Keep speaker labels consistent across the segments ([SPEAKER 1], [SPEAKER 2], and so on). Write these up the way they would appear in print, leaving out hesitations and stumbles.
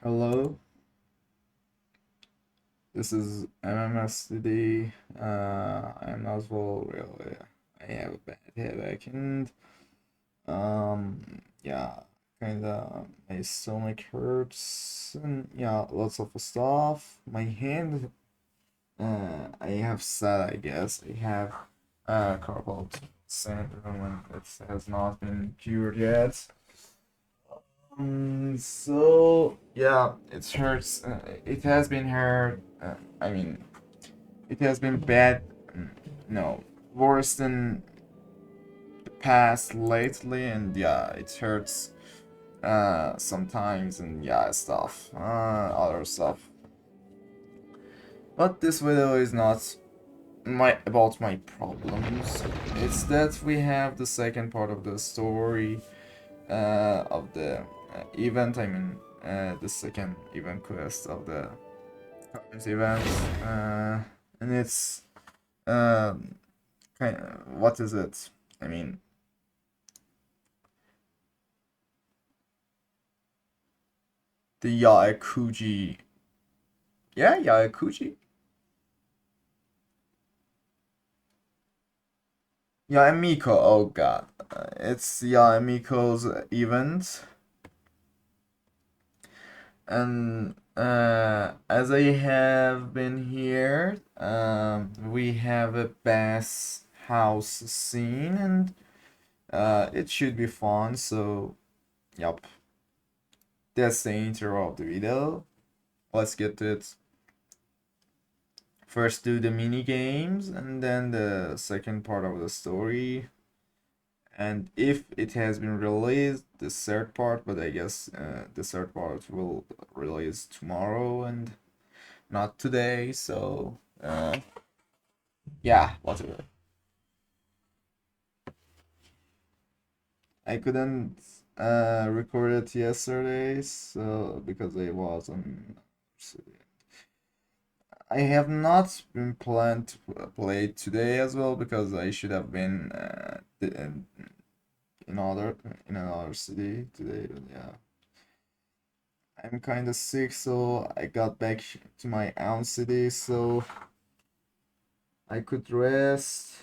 [SPEAKER 1] Hello, this is MMSDD. I'm not well, really. I have a bad headache and yeah, kinda my stomach hurts and yeah, lots of stuff. My hand, I have said, I guess I have carpal syndrome and it has not been cured yet. So yeah, it hurts. It has been hurt. I mean, it has been bad. mm, No, worse than the past lately, and yeah, it hurts. Sometimes, and yeah, stuff. Other stuff. But this video is not my about my problems. It's that we have the second part of the story of the event. I mean, the second event quest of the current event, and it's um, kind of, what is it? I mean, the Yaekuji. Yeah, Yaekuji. Yae Miko. Oh god, it's Yae Miko's event, and as I have been here, we have a bass house scene, and it should be fun. So, yep, that's the intro of the video. Let's get to it. First, do the mini games, and then the second part of the story. And if it has been released, the third part, but I guess the third part will release tomorrow and not today. So, yeah, whatever. I couldn't record it yesterday, so because I was on. I have not been planned to play today as well because I should have been in other in another city today. But yeah, I'm kind of sick, so I got back to my own city so I could rest.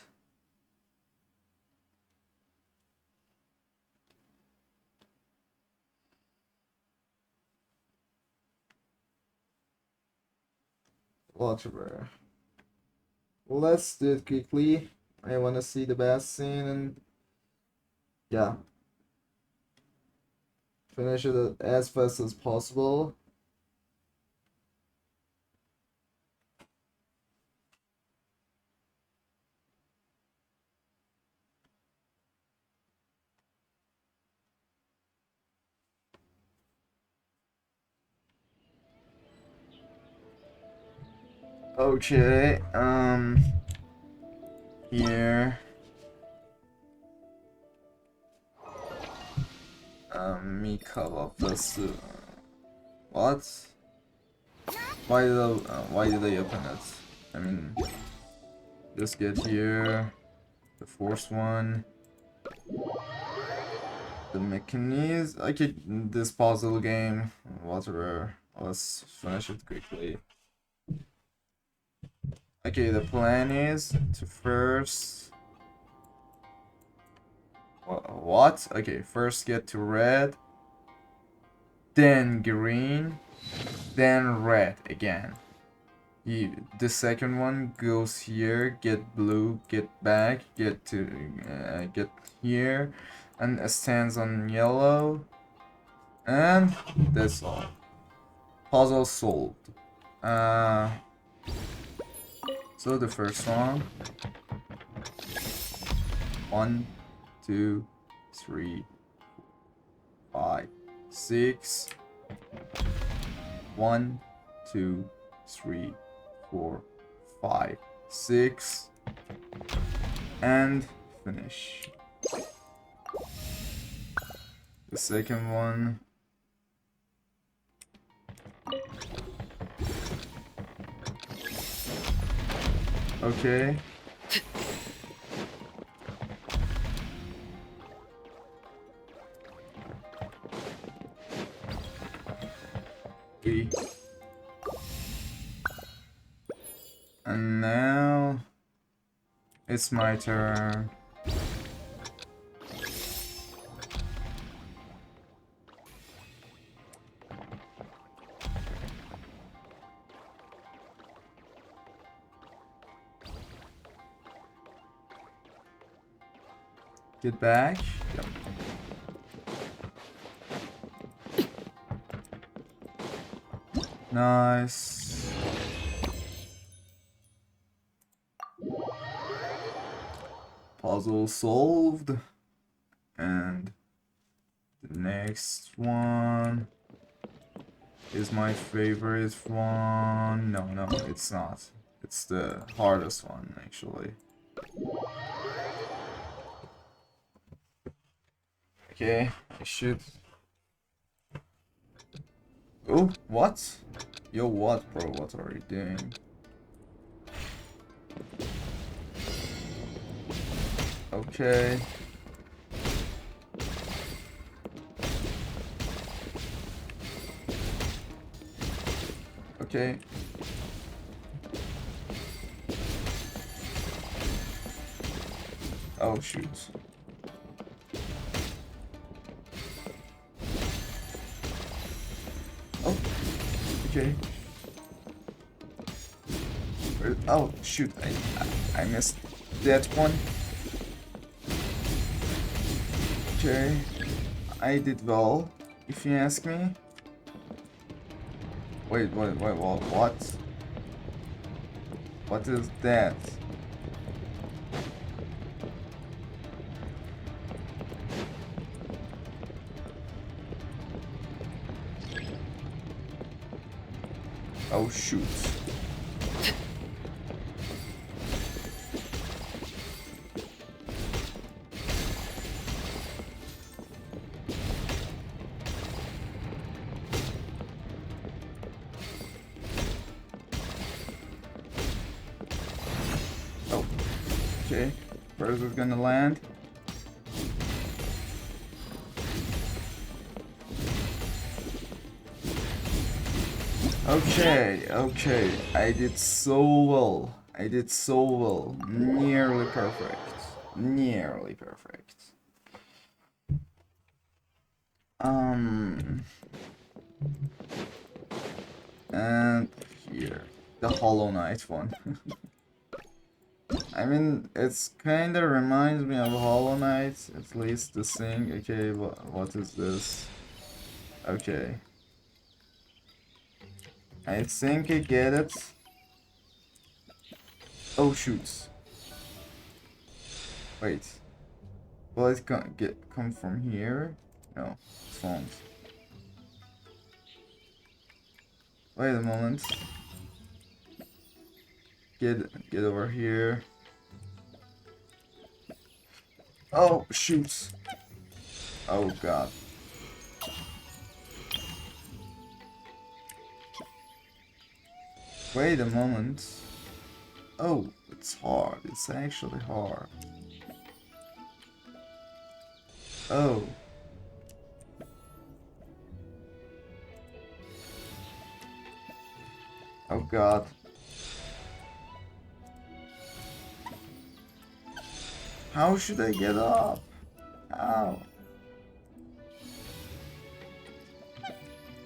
[SPEAKER 1] Whatever. Let's do it quickly. I wanna see the best scene and yeah, finish it as fast as possible. Okay, here, Mikawa first. What? Why did I open it? I mean, just get here. The fourth one. The mechanism. Okay, this puzzle game. Whatever. Let's finish it quickly. Okay, the plan is to first. What? Okay, first get to red, then green, then red again. The second one goes here, get blue, get back, get here, and stands on yellow, and that's all. Puzzle solved. Uh, so the first one, 1, 2, 3, 5, 6. 1, 2, 3, 4, 5, 6, and finish. The second one. Okay. We. And now it's my turn. Get back. Yep. Nice. Puzzle solved. And the next one is my favorite one. No, it's not. It's the hardest one, actually. Okay, I should... Oh, what? Yo, what, bro? What are you doing? Okay. Okay. Oh, shoot. Oh, okay. Oh, shoot. I missed that one. Okay. I did well, if you ask me. Wait, what? What is that? Oh, shoot. Oh, okay. First is gonna land. Okay. I did so well. Nearly perfect. And here, the Hollow Knight one. I mean, it's kinda reminds me of Hollow Knight, at least the thing. Okay, what is this? Okay. I think I get it. Oh, shoot. Wait. Will it come from here? No, it won't. Wait a moment. Get over here. Oh, shoot. Oh, God. Wait a moment. Oh, it's hard. It's actually hard. Oh. Oh, God. How should I get up? How?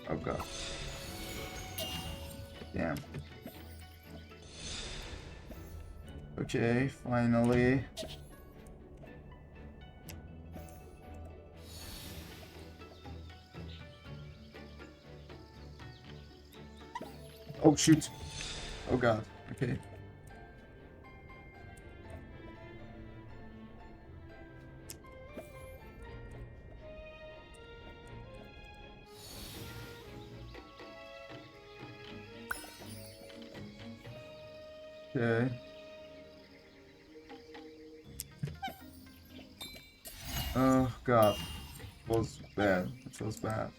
[SPEAKER 1] Oh, God. Damn. Okay, finally. Oh, shoot. Oh, God. Okay. Okay. Oh, God. It was bad. It was bad.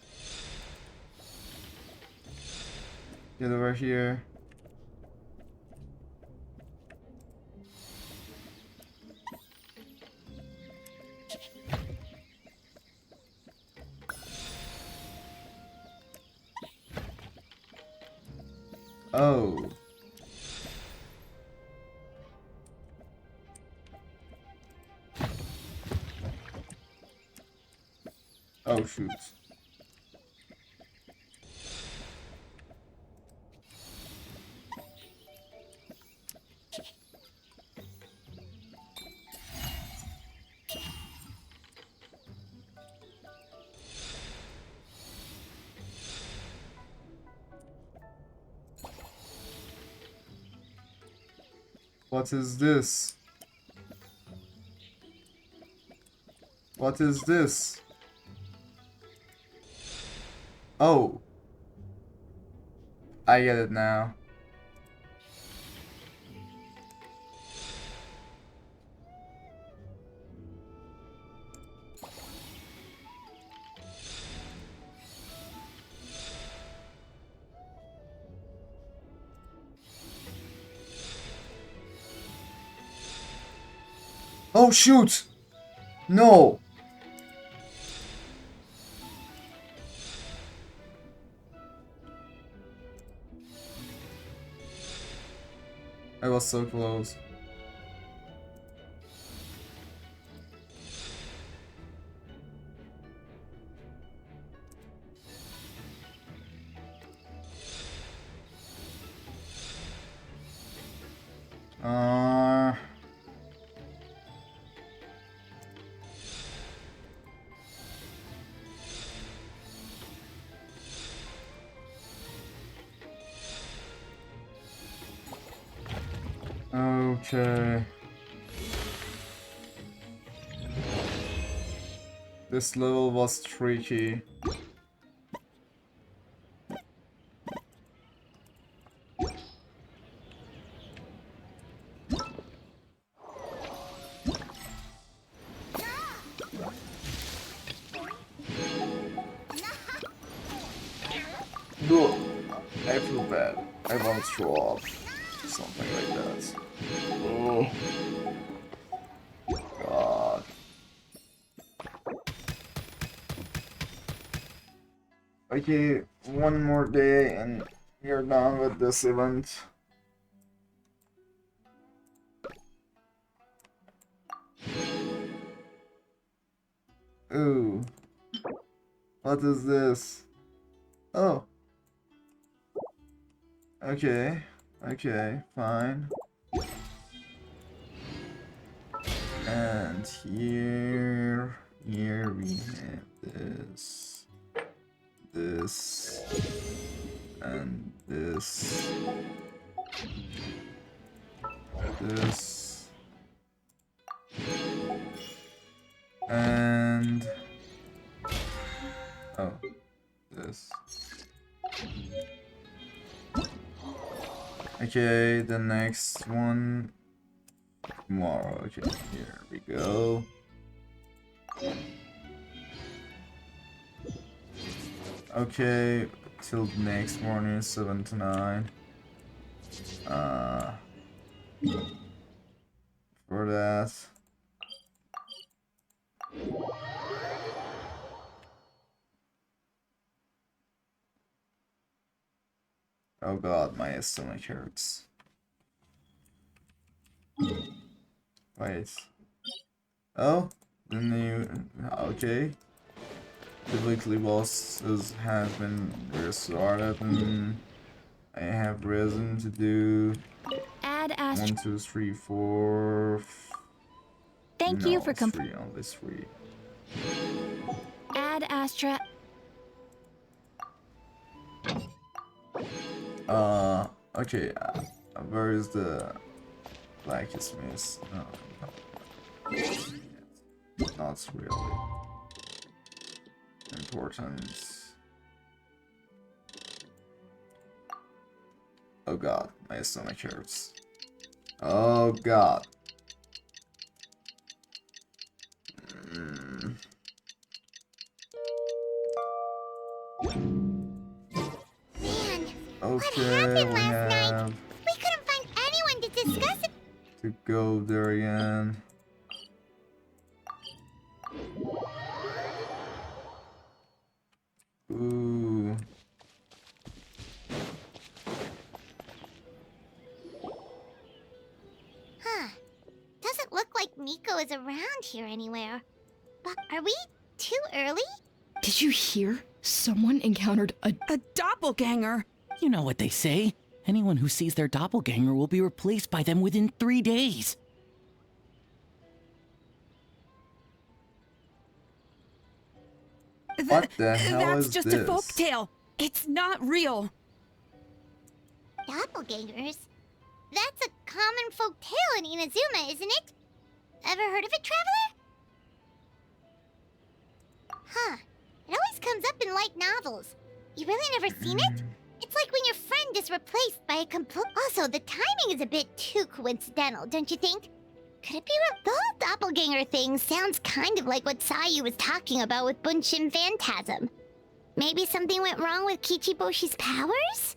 [SPEAKER 1] Get over here. Oh. Oh shoot. What is this? What is this? Oh. I get it now. Oh shoot! No! I was so close. Uh... Okay. This level was tricky. No, I feel bad. I want to throw up. Something like that. Oh. God. Okay, one more day and we're done with this event. Ooh. What is this? Oh. Okay. Okay, fine. And here we have this, and this, and oh, this. Okay, the next one tomorrow. Okay, here we go. Okay, till next morning, 7 to 9. For that. Oh god, my stomach hurts. Wait. Oh, the new. Okay. The weekly bosses have been restarted, and I have reason to do.
[SPEAKER 2] Add Astra.
[SPEAKER 1] 1, 2, 3, 4.
[SPEAKER 2] Thank
[SPEAKER 1] No,
[SPEAKER 2] you for
[SPEAKER 1] 3, only 3.
[SPEAKER 2] Add Astra.
[SPEAKER 1] Okay. Where is the blacksmith? No, not really important. Oh god, my stomach hurts. Oh god.
[SPEAKER 3] Man,
[SPEAKER 1] Okay, we have
[SPEAKER 3] we couldn't find anyone to discuss it.
[SPEAKER 1] to go there again. Ooh.
[SPEAKER 3] Miko is around here anywhere. But are we too early?
[SPEAKER 4] Did you hear? Someone encountered a doppelganger.
[SPEAKER 5] You know what they say. Anyone who sees their doppelganger will be replaced by them within 3 days.
[SPEAKER 1] What the hell
[SPEAKER 4] That's
[SPEAKER 1] is
[SPEAKER 4] just
[SPEAKER 1] this?
[SPEAKER 4] a folktale. It's not real.
[SPEAKER 3] Doppelgangers? That's a common folk tale in Inazuma, isn't it? Ever heard of it, Traveler? Huh. It always comes up in light novels. You really never seen it? It's like when your friend is replaced by a complete... Also, the timing is a bit too coincidental, don't you think? Could it be the whole doppelganger thing sounds kind of like what Sayu was talking about with Bunshin Phantasm. Maybe something went wrong with Kichiboshi's powers?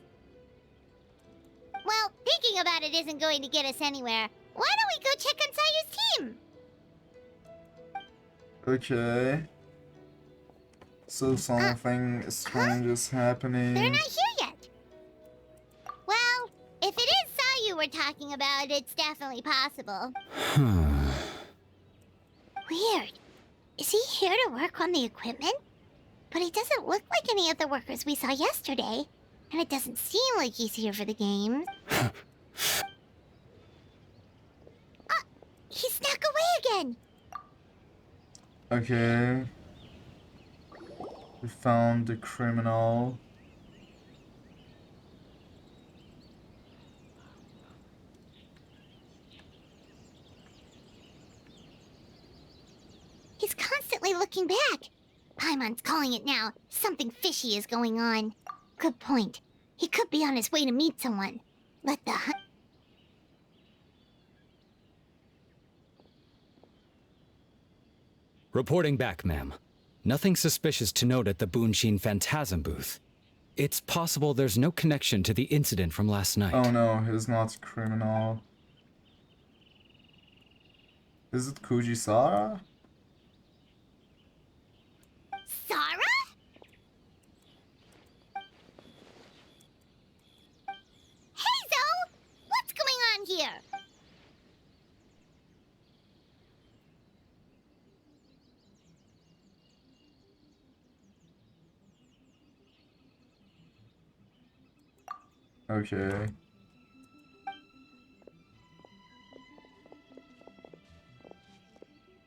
[SPEAKER 3] Well, thinking about it isn't going to get us anywhere. Why don't we go check on Sayu's team?
[SPEAKER 1] Okay. So something strange is happening.
[SPEAKER 3] They're not here yet. Well, if it is Sayu we're talking about, it's definitely possible. Weird. Is he here to work on the equipment? But he doesn't look like any of the workers we saw yesterday. And it doesn't seem like he's here for the games. He snuck away again!
[SPEAKER 1] Okay. We found the criminal.
[SPEAKER 3] He's constantly looking back. Paimon's calling it now. Something fishy is going on. Good point. He could be on his way to meet someone. Let the
[SPEAKER 6] Reporting back, ma'am. Nothing suspicious to note at the Bunshin Phantasm booth. It's possible there's no connection to the incident from last night.
[SPEAKER 1] Oh no, he's not criminal. Is it Kujisara?
[SPEAKER 3] Sarah? Heizo! What's going on here?
[SPEAKER 1] Okay.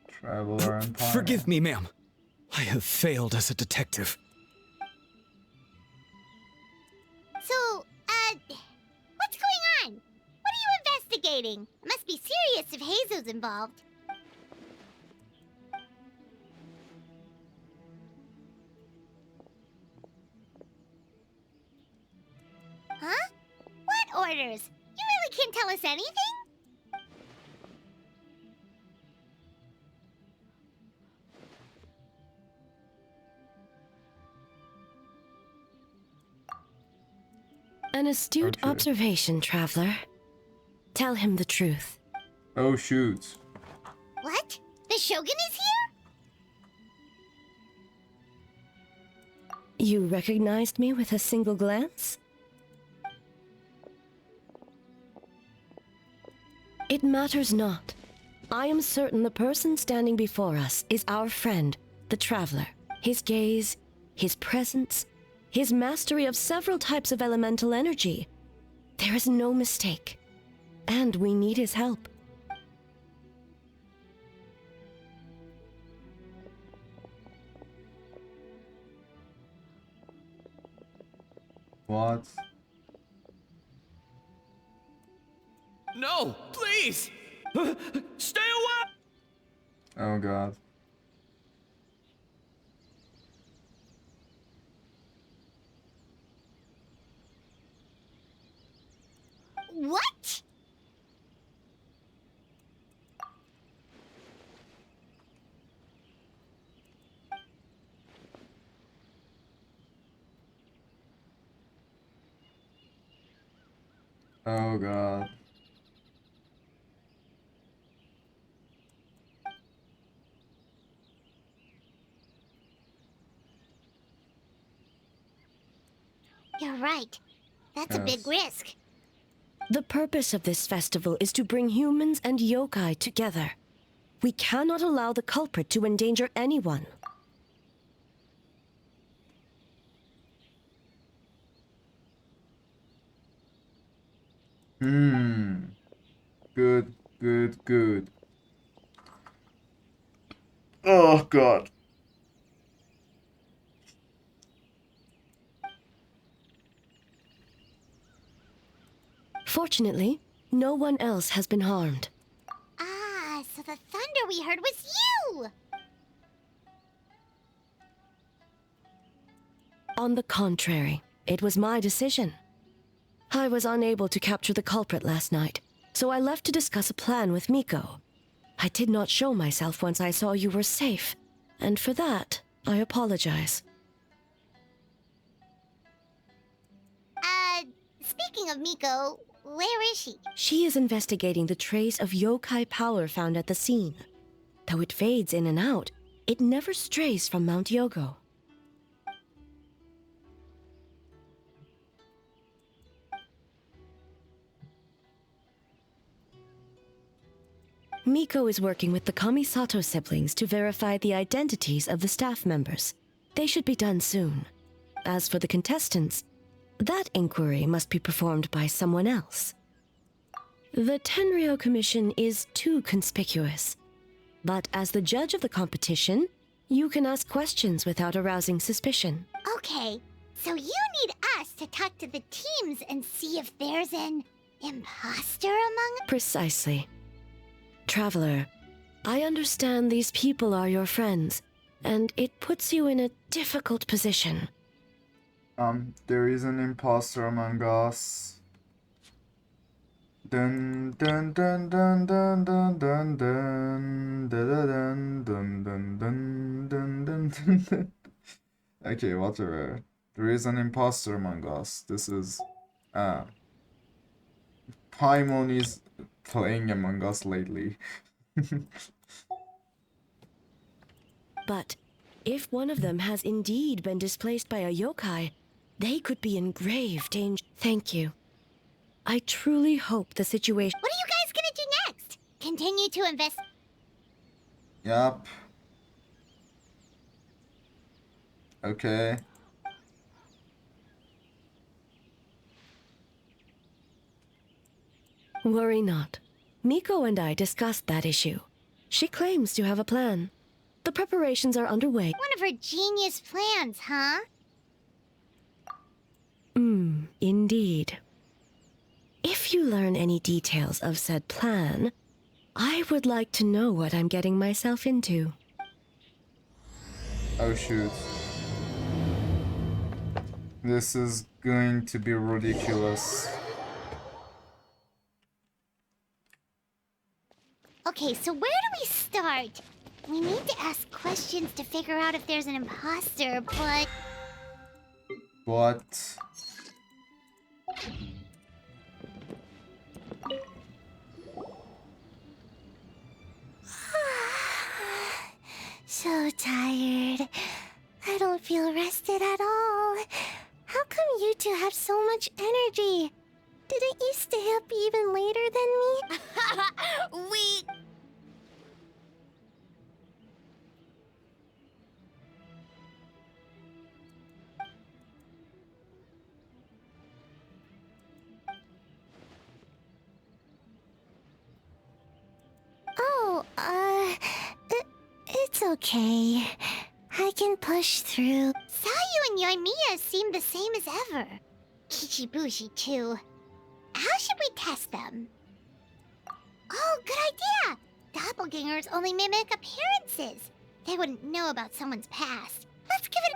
[SPEAKER 1] Traveler Empire.
[SPEAKER 6] Forgive me, ma'am. I have failed as a detective.
[SPEAKER 3] So, what's going on? What are you investigating? It must be serious if Heizo's involved. Huh? What orders? You really can't tell us anything?
[SPEAKER 4] An astute
[SPEAKER 1] Okay.
[SPEAKER 4] observation, Traveler. Tell him the truth.
[SPEAKER 1] Oh shoot.
[SPEAKER 3] What? The Shogun is here?
[SPEAKER 4] You recognized me with a single glance? It matters not. I am certain the person standing before us is our friend, the Traveler. His gaze, his presence, his mastery of several types of elemental energy. There is no mistake. And we need his help.
[SPEAKER 1] What?
[SPEAKER 5] No, please! Stay away!
[SPEAKER 1] Oh god.
[SPEAKER 3] What?
[SPEAKER 1] Oh god.
[SPEAKER 3] You're right. That's a big
[SPEAKER 1] Yes.
[SPEAKER 3] risk.
[SPEAKER 4] The purpose of this festival is to bring humans and yokai together. We cannot allow the culprit to endanger anyone.
[SPEAKER 1] Good, good, good. Oh god.
[SPEAKER 4] Fortunately, no one else has been harmed.
[SPEAKER 3] Ah, so the thunder we heard was you!
[SPEAKER 4] On the contrary, it was my decision. I was unable to capture the culprit last night, so I left to discuss a plan with Miko. I did not show myself once I saw you were safe, and for that, I apologize.
[SPEAKER 3] Speaking of Miko, where is she?
[SPEAKER 4] She is investigating the trace of yokai power found at the scene. Though it fades in and out, it never strays from Mount Yogo. Miko is working with the Kamisato siblings to verify the identities of the staff members. They should be done soon. As for the contestants, that inquiry must be performed by someone else. The Tenryo Commission is too conspicuous. But as the judge of the competition, you can ask questions without arousing suspicion.
[SPEAKER 3] Okay, so you need us to talk to the teams and see if there's an imposter among us?
[SPEAKER 4] Precisely. Traveler, I understand these people are your friends, and it puts you in a difficult position.
[SPEAKER 1] There is an imposter among us. Dun dun dun dun dun dun dun dun dun dun dun dun dun dun dun dun. Okay, whatever. There is an imposter among us. This is Paimon is playing Among Us lately.
[SPEAKER 4] But if one of them has indeed been displaced by a yokai, they could be in grave danger. Thank you. I truly hope the situation...
[SPEAKER 3] What are you guys gonna do next? Continue to invest...
[SPEAKER 1] Yup. Okay.
[SPEAKER 4] Worry not. Miko and I discussed that issue. She claims to have a plan. The preparations are underway.
[SPEAKER 3] One of her genius plans, huh?
[SPEAKER 4] Indeed. If you learn any details of said plan, I would like to know what I'm getting myself into.
[SPEAKER 1] Oh shoot. This is going to be ridiculous.
[SPEAKER 3] Okay, so where do we start? We need to ask questions to figure out if there's an imposter, but...
[SPEAKER 1] What?
[SPEAKER 3] So tired. I don't feel rested at all. How come you two have so much energy? Didn't you stay up even later than me? It's okay. I can push through. Sayu and Yoimiya seem the same as ever. Kichibushi, too. How should we test them? Oh, good idea! Doppelgangers only mimic appearances. They wouldn't know about someone's past. Let's give it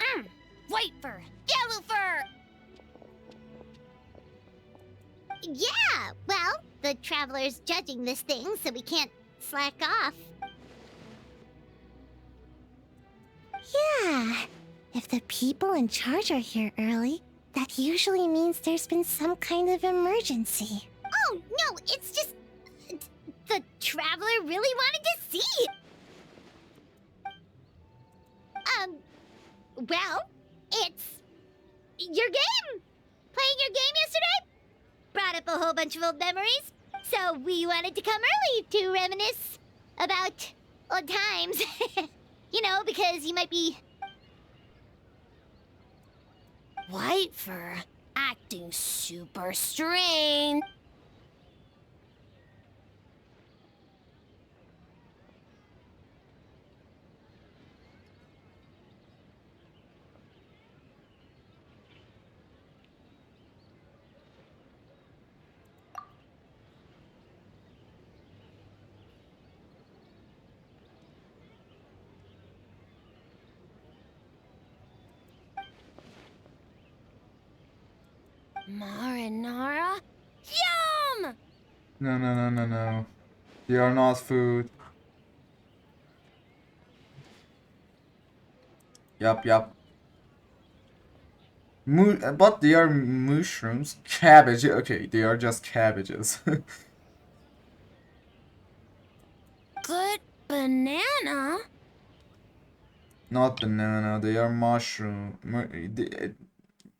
[SPEAKER 3] a... White fur! Yellow fur! Yeah, well, the Traveler's judging this thing, so we can't slack off. Yeah, if the people in charge are here early, that usually means there's been some kind of emergency. Oh, no, it's just... the Traveler really wanted to see! Well, it's... your game! Playing your game yesterday? Brought up a whole bunch of old memories. So we wanted to come early to reminisce about old times. You know, because you might be... White fur acting super strange. Marinara? Yum!
[SPEAKER 1] No, no, no, no, no. They are not food. Yup, yup. But they are mushrooms. Cabbage. Okay, they are just cabbages.
[SPEAKER 3] Good banana?
[SPEAKER 1] Not banana. They are mushroom.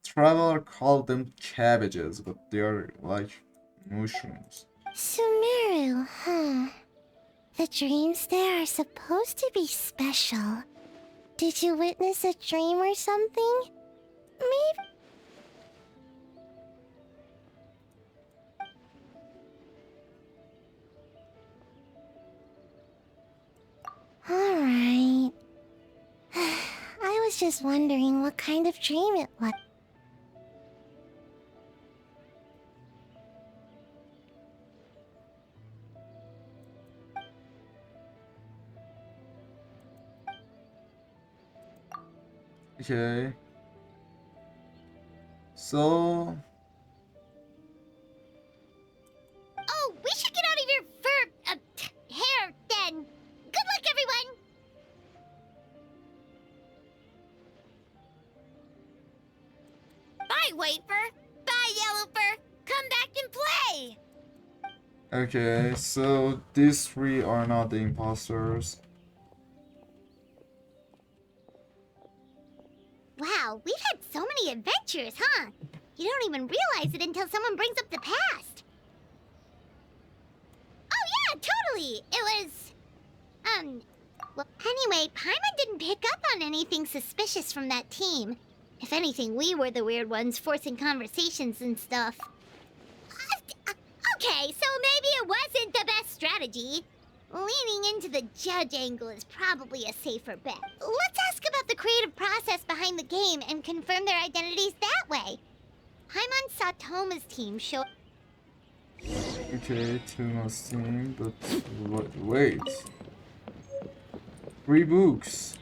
[SPEAKER 1] Traveler called them cabbages, but they are like mushrooms.
[SPEAKER 3] Sumeru, huh? The dreams there are supposed to be special. Did you witness a dream or something? Maybe... Alright. I was just wondering what kind of dream it was.
[SPEAKER 1] Okay. So...
[SPEAKER 3] Oh, we should get out of your hair then. Good luck, everyone. Bye, White Fur. Bye, Yellow Fur. Come back and play.
[SPEAKER 1] Okay, so these three are not the imposters.
[SPEAKER 3] Wow, we've had so many adventures, huh? You don't even realize it until someone brings up the past. Oh yeah, totally. It was... Well, anyway, Paimon didn't pick up on anything suspicious from that team. If anything, we were the weird ones forcing conversations and stuff. Okay, so maybe it wasn't the best strategy. Leaning into the judge angle is probably a safer bet. Let's ask about the creative process behind the game and confirm their identities that way. Paimon saw Toma's team show...
[SPEAKER 1] Okay, Tuna's team, but wait. 3 books.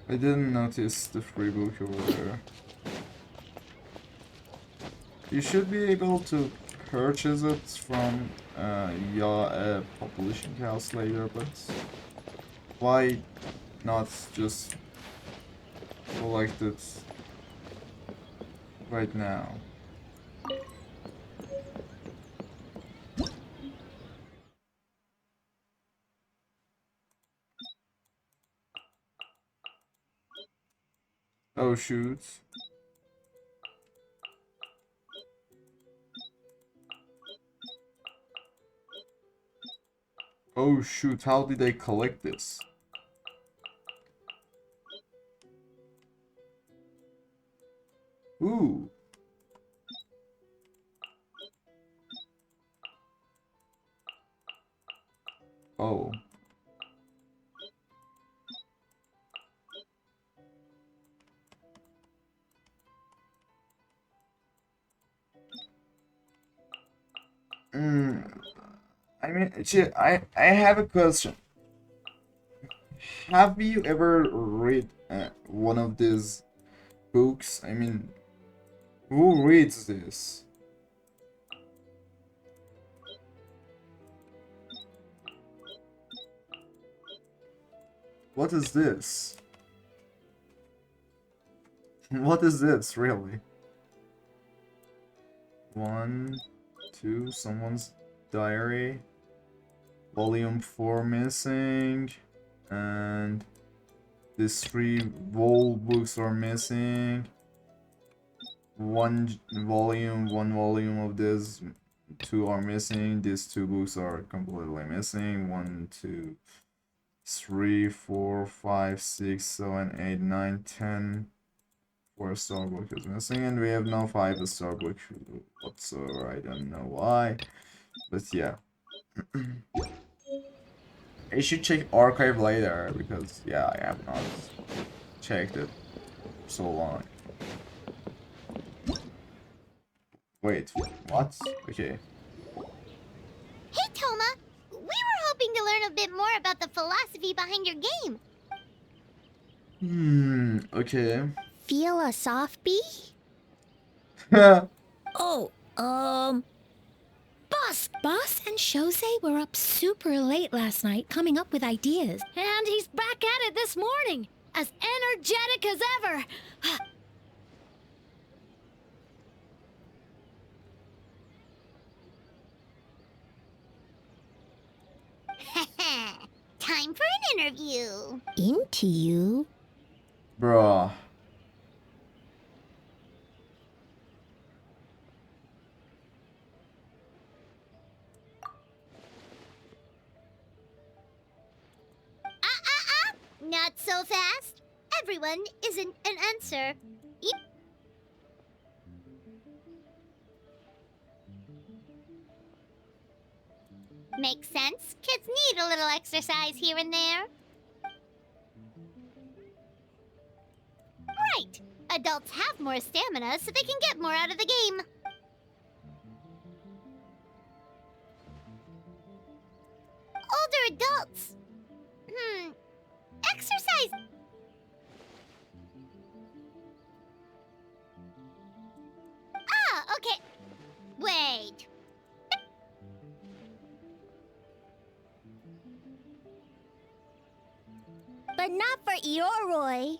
[SPEAKER 1] I didn't notice the free book over there. You should be able to purchase it from publishing house later, but why not just collect it right now? Oh shoot. Oh shoot, how did they collect this? Ooh. Oh. I mean, I have a question. Have you ever read one of these books? I mean, who reads this? What is this? What is this, really? 1, 2, someone's diary. Volume 4 missing. And these 3 whole books are missing. one volume of this. 2 are missing. These 2 books are completely missing. 1, 2, 3, 4, 5, 6, 7, 8, 9, 10. 4-star book is missing, and we have no 5-star book whatsoever. I don't know why, but yeah. I should check archive later because yeah, I have not checked it so long. Wait, what? Okay.
[SPEAKER 3] Hey, Toma! We were hoping to learn a bit more about the philosophy behind your game.
[SPEAKER 1] Okay.
[SPEAKER 3] Feel a soft bee?
[SPEAKER 2] Oh, Boss and Shosei were up super late last night coming up with ideas. And he's back at it this morning, as energetic as ever.
[SPEAKER 3] Time for an interview.
[SPEAKER 2] Into you?
[SPEAKER 1] Bruh.
[SPEAKER 3] Not so fast. Everyone isn't an answer. Makes sense. Kids need a little exercise here and there. Right. Adults have more stamina, so they can get more out of the game. Older adults. Exercise. Okay. Wait. But not for Ioroi.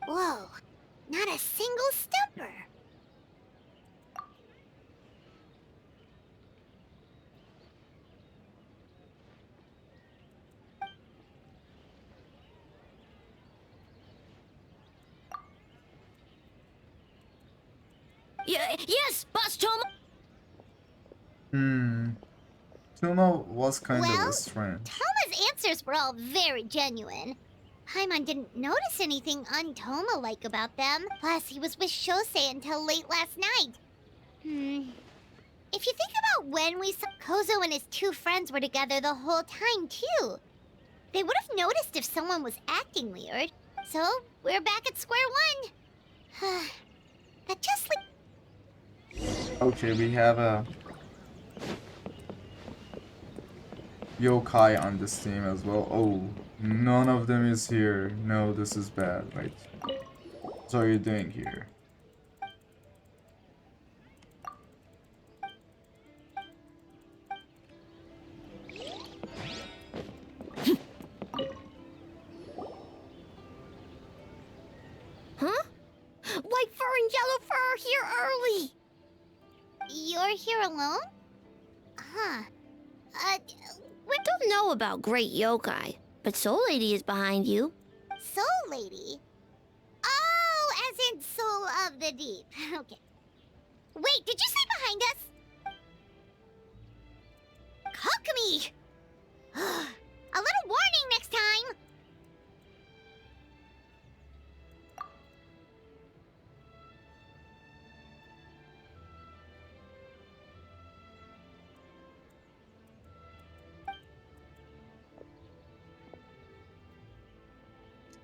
[SPEAKER 3] Whoa, not a single stumper.
[SPEAKER 2] Yes, Boss Toma!
[SPEAKER 1] Tuma was kind of
[SPEAKER 3] Well,
[SPEAKER 1] a strange.
[SPEAKER 3] Toma's answers were all very genuine. Paimon didn't notice anything un-Toma-like about them. Plus, he was with Shosei until late last night. If you think about when we saw Kozo and his 2 friends were together the whole time, too. They would have noticed if someone was acting weird. So, we're back at square one. That just like...
[SPEAKER 1] Okay, we have a yokai on this team as well. Oh, none of them is here. No, this is bad. Wait. What are you doing here?
[SPEAKER 2] Huh? White fur and yellow fur are here early!
[SPEAKER 3] You're here alone? Huh.
[SPEAKER 2] We don't know about Great Yokai, but Soul Lady is behind you.
[SPEAKER 3] Soul Lady? Oh, as in Soul of the Deep. Okay. Wait, did you say behind us? Kokumi! A little warning next time!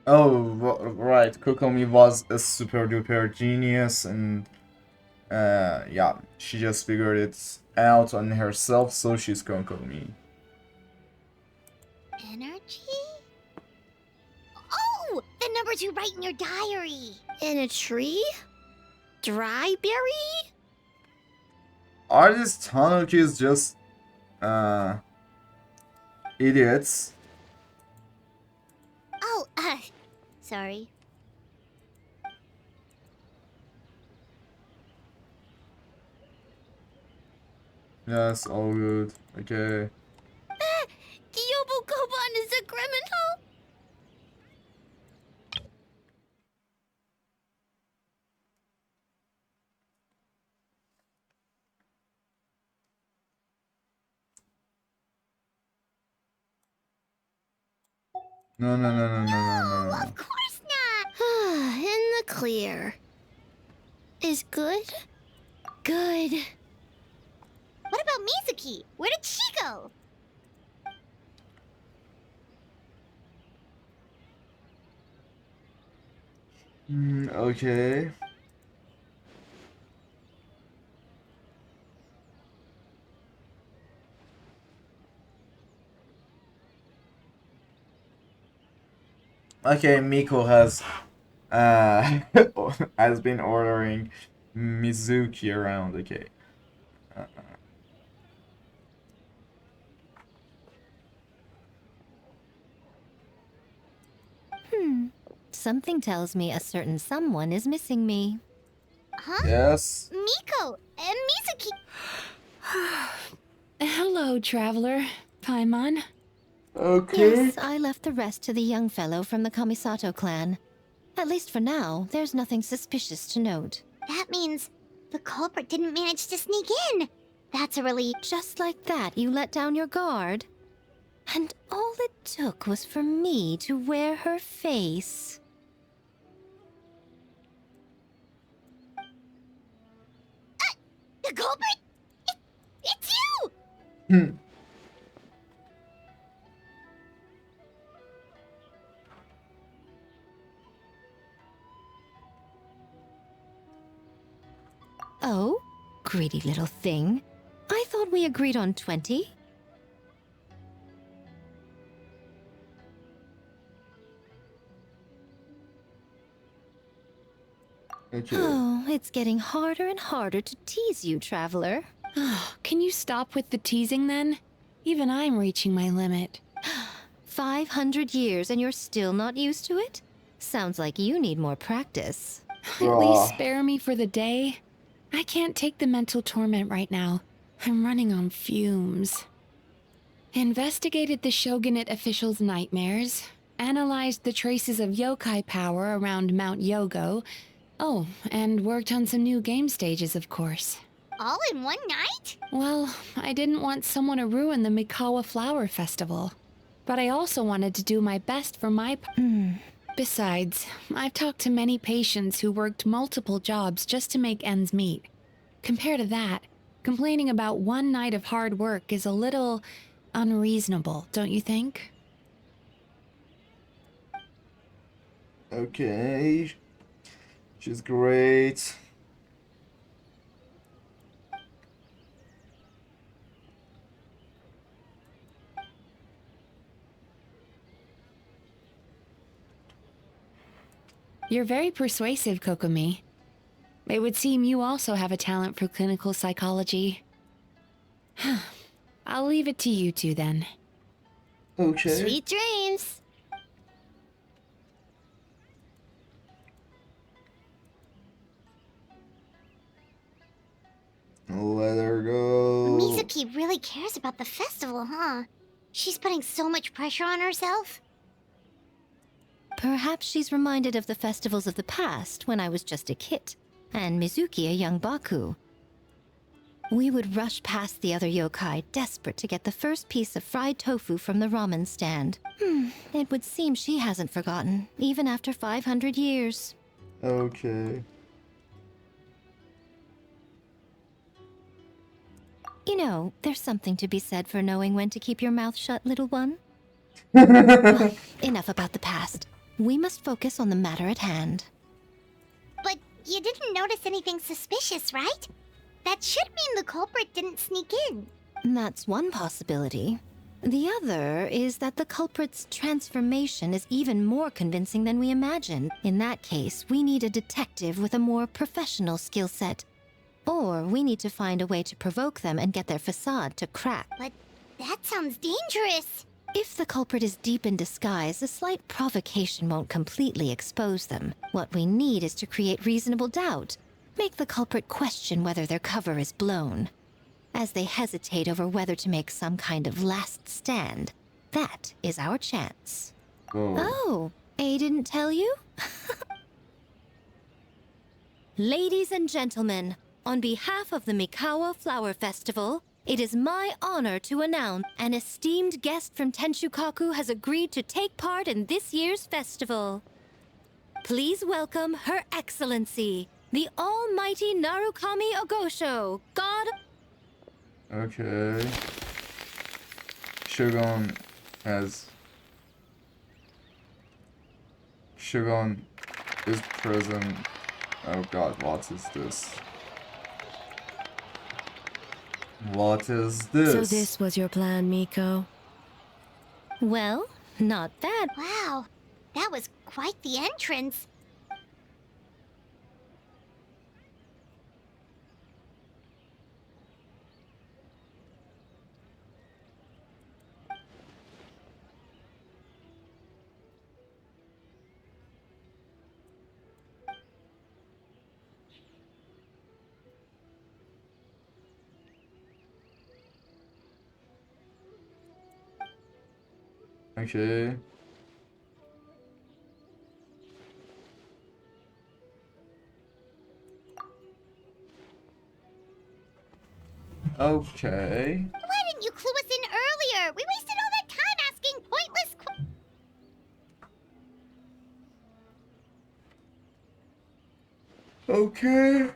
[SPEAKER 1] Oh, right. Kokomi was a super duper genius, and yeah, she just figured it out on herself, so she's Kokomi.
[SPEAKER 3] Energy? Oh! The numbers you write in your diary!
[SPEAKER 2] In a tree? Dry berry?
[SPEAKER 1] Are these Tanukis just idiots?
[SPEAKER 3] Oh, sorry.
[SPEAKER 1] Yes, all good. Okay.
[SPEAKER 2] Kyobu Koban is a criminal?
[SPEAKER 1] No, no, no, no, no, no, no, no.
[SPEAKER 3] Of course not!
[SPEAKER 2] In the clear. Is good? Good.
[SPEAKER 3] What about Mizuki? Where did she go?
[SPEAKER 1] Okay. Okay, Miko has has been ordering Mizuki around. Okay. Uh,
[SPEAKER 2] Something tells me a certain someone is missing me.
[SPEAKER 3] Huh?
[SPEAKER 1] yes.
[SPEAKER 3] Miko and Mizuki.
[SPEAKER 7] Hello, traveler. Paimon.
[SPEAKER 1] Okay.
[SPEAKER 2] Yes, I left the rest to the young fellow from the Kamisato clan. At least for now, there's nothing suspicious to note.
[SPEAKER 3] That means the culprit didn't manage to sneak in. That's a relief.
[SPEAKER 2] Just like that, you let down your guard. And all it took was for me to wear her face.
[SPEAKER 3] The culprit? It's you!
[SPEAKER 1] Hmm.
[SPEAKER 2] Oh, greedy little thing. I thought we agreed on 20.
[SPEAKER 1] Okay.
[SPEAKER 2] Oh, it's getting harder and harder to tease you, traveler.
[SPEAKER 7] Can you stop with the teasing then? Even I'm reaching my limit.
[SPEAKER 2] 500 years and you're still not used to it? Sounds like you need more practice.
[SPEAKER 7] At
[SPEAKER 1] Bruh.
[SPEAKER 7] least spare me for the day. I can't take the mental torment right now. I'm running on fumes. Investigated the shogunate officials' nightmares. Analyzed the traces of yokai power around Mount Yogo. Oh, and worked on some new game stages, of course.
[SPEAKER 3] All in one night?
[SPEAKER 7] Well, I didn't want someone to ruin the Mikawa Flower Festival. But I also wanted to do my best for my Besides, I've talked to many patients who worked multiple jobs just to make ends meet. Compared to that, complaining about one night of hard work is a little unreasonable, don't you think?
[SPEAKER 1] Okay. She's great.
[SPEAKER 7] You're very persuasive, Kokomi. It would seem you also have a talent for clinical psychology. I'll leave it to you two then.
[SPEAKER 1] Okay.
[SPEAKER 2] Sweet dreams!
[SPEAKER 1] Let her go.
[SPEAKER 3] Mizuki really cares about the festival, huh? She's putting so much pressure on herself.
[SPEAKER 2] Perhaps she's reminded of the festivals of the past when I was just a kid, and Mizuki a young Baku. We would rush past the other yokai, desperate to get the first piece of fried tofu from the ramen stand. It would seem she hasn't forgotten, even after 500 years.
[SPEAKER 1] Okay.
[SPEAKER 2] You know, there's something to be said for knowing when to keep your mouth shut, little one. Enough about the past. We must focus on the matter at hand.
[SPEAKER 3] But you didn't notice anything suspicious, right? That should mean the culprit didn't sneak in.
[SPEAKER 2] That's one possibility. The other is that the culprit's transformation is even more convincing than we imagined. In that case, we need a detective with a more professional skill set. Or we need to find a way to provoke them and get their facade to crack.
[SPEAKER 3] But that sounds dangerous.
[SPEAKER 2] If the culprit is deep in disguise, a slight provocation won't completely expose them. What we need is to create reasonable doubt. Make the culprit question whether their cover is blown. As they hesitate over whether to make some kind of last stand, that is our chance. Oh, A didn't tell you? Ladies and gentlemen, on behalf of the Mikawa Flower Festival, it is my honor to announce an esteemed guest from Tenshukaku has agreed to take part in this year's festival. Please welcome Her Excellency, the Almighty Narukami Ogosho, God...
[SPEAKER 1] Okay. Shogun is present. Oh god, what is this? What is this?
[SPEAKER 4] So this was your plan, Miko?
[SPEAKER 2] Well, not bad.
[SPEAKER 3] Wow, that was quite the entrance.
[SPEAKER 1] Okay. Okay.
[SPEAKER 3] Why didn't you clue us in earlier? We wasted all that time asking pointless
[SPEAKER 1] Okay.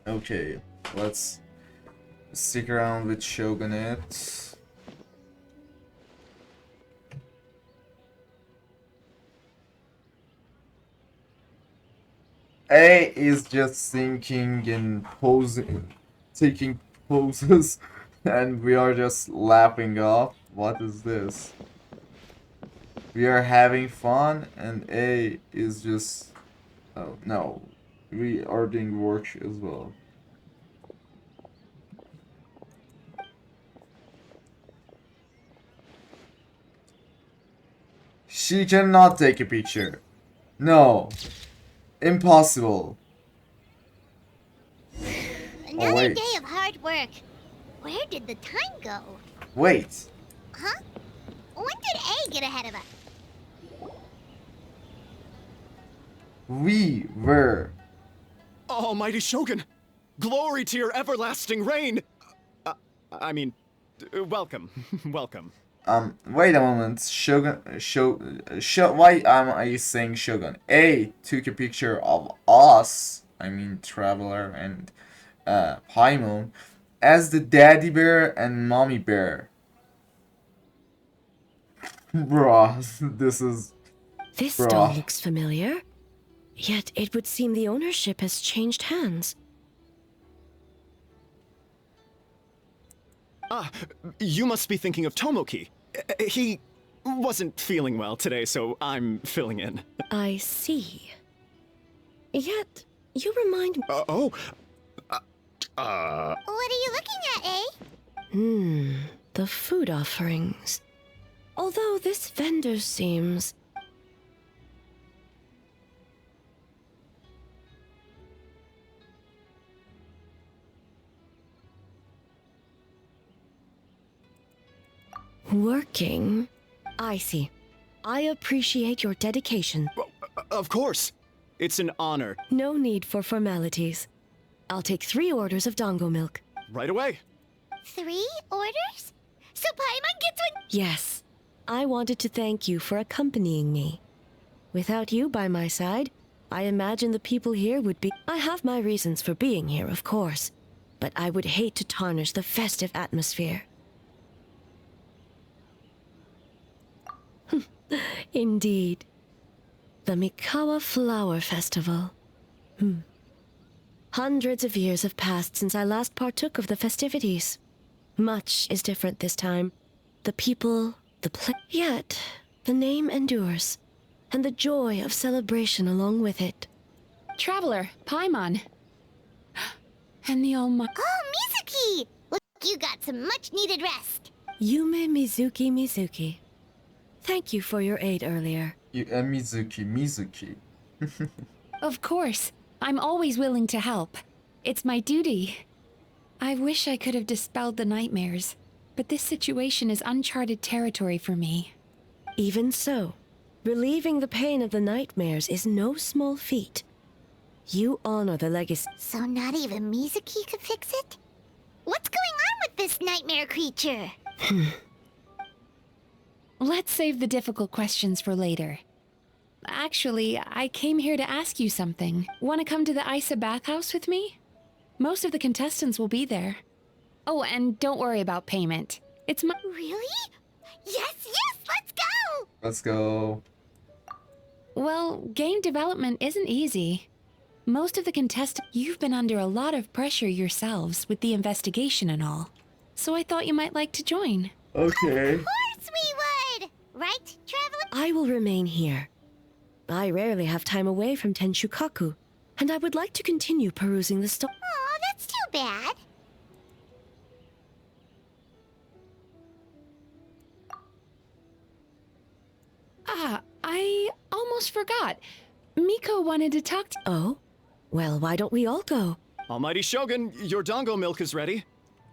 [SPEAKER 1] Okay, let's stick around with Shogunate. A is just thinking and posing, taking poses, and we are just laughing off. What is this? We are having fun, and A is just... Oh, no. We are doing work as well. She cannot take a picture. No. Impossible.
[SPEAKER 3] Another
[SPEAKER 1] wait.
[SPEAKER 3] day of hard work. Where did the time go?
[SPEAKER 1] Wait.
[SPEAKER 3] Huh? When did A get ahead of us?
[SPEAKER 1] We were...
[SPEAKER 8] Almighty Shogun! Glory to your everlasting reign! Welcome. Welcome.
[SPEAKER 1] Wait a moment. Why am I saying Shogun? A took a picture of us, I mean Traveler and Paimon, as the daddy bear and mommy bear. Bruh, this is...
[SPEAKER 4] This
[SPEAKER 1] Bruh.
[SPEAKER 4] stone looks familiar. Yet it would seem the ownership has changed hands.
[SPEAKER 8] Ah, you must be thinking of Tomoki. He wasn't feeling well today, so I'm filling in.
[SPEAKER 4] I see. Yet, you remind me...
[SPEAKER 3] What are you looking at, A?
[SPEAKER 4] The food offerings. Although this vendor seems... working? I see. I appreciate your dedication.
[SPEAKER 8] Of course. It's an honor.
[SPEAKER 4] No need for formalities. I'll take 3 orders of dango milk.
[SPEAKER 8] Right away.
[SPEAKER 3] 3 orders? So Paimon gets one?
[SPEAKER 4] Yes. I wanted to thank you for accompanying me. Without you by my side, I imagine the people here would be... I have my reasons for being here, of course. But I would hate to tarnish the festive atmosphere. Indeed. The Mikawa Flower Festival. Hundreds of years have passed since I last partook of the festivities. Much is different this time. The people, Yet, the name endures, and the joy of celebration along with it.
[SPEAKER 7] Traveler, Paimon. And the almighty.
[SPEAKER 3] Oh, Mizuki! Look, you got some much-needed rest.
[SPEAKER 4] Yume Mizuki. Thank you for your aid earlier.
[SPEAKER 1] Mizuki.
[SPEAKER 7] Of course. I'm always willing to help. It's my duty. I wish I could have dispelled the nightmares, but this situation is uncharted territory for me.
[SPEAKER 4] Even so, relieving the pain of the nightmares is no small feat. You honor the legacy.
[SPEAKER 3] So not even Mizuki could fix it? What's going on with this nightmare creature?
[SPEAKER 7] Let's save the difficult questions for later. Actually, I came here to ask you something. Want to come to the Isa bathhouse with me? Most of the contestants will be there. Oh, and don't worry about payment. It's my—
[SPEAKER 3] Really? Yes, let's go!
[SPEAKER 1] Let's go.
[SPEAKER 7] Well, game development isn't easy. Most of the contestants— You've been under a lot of pressure yourselves with the investigation and all. So I thought you might like to join.
[SPEAKER 1] Okay.
[SPEAKER 3] Of course we would! Right, Traveler?
[SPEAKER 4] I will remain here. I rarely have time away from Tenshukaku, and I would like to continue perusing the story.
[SPEAKER 3] Aw, that's too bad.
[SPEAKER 7] I almost forgot. Miko wanted to talk to—
[SPEAKER 4] Oh? Well, why don't we all go?
[SPEAKER 8] Almighty Shogun, your dango milk is ready.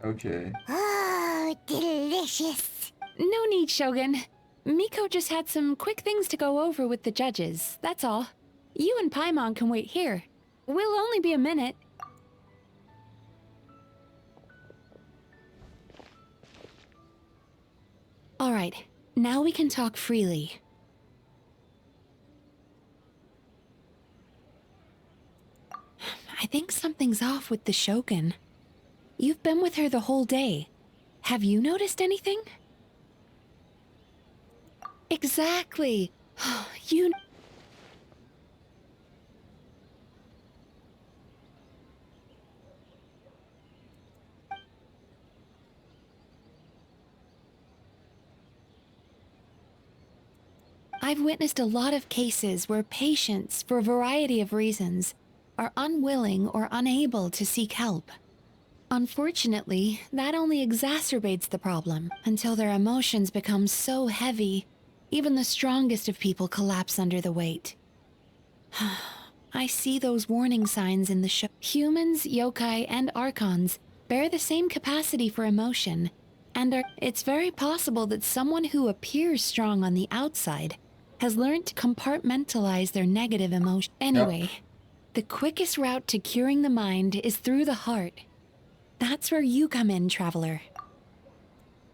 [SPEAKER 1] Okay.
[SPEAKER 3] Oh, delicious.
[SPEAKER 7] No need, Shogun. Miko just had some quick things to go over with the judges, that's all. You and Paimon can wait here. We'll only be a minute. Alright, now we can talk freely. I think something's off with the Shogun. You've been with her the whole day. Have you noticed anything? Exactly. You... I've witnessed a lot of cases where patients, for a variety of reasons, are unwilling or unable to seek help. Unfortunately, that only exacerbates the problem until their emotions become so heavy, even the strongest of people collapse under the weight. I see those warning signs in the show. Humans, yokai, and archons bear the same capacity for emotion, and it's very possible that someone who appears strong on the outside has learned to compartmentalize their negative emotion. Anyway, the quickest route to curing the mind is through the heart. That's where you come in, Traveler.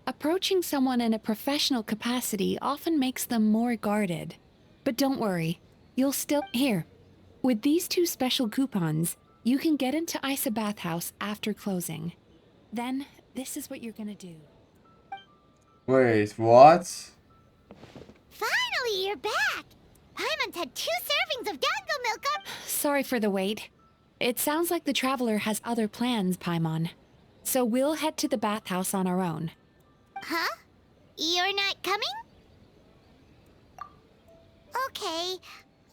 [SPEAKER 7] Approaching someone in a professional capacity often makes them more guarded. But don't worry, you'll still— Here, with these 2 special coupons, you can get into Isa Bathhouse after closing. Then, this is what you're gonna do.
[SPEAKER 1] Wait, what?
[SPEAKER 3] Finally, you're back! Paimon's had 2 servings of dango milk up.
[SPEAKER 7] Sorry for the wait. It sounds like the Traveler has other plans, Paimon. So we'll head to the bathhouse on our own.
[SPEAKER 3] Huh? You're not coming? Okay.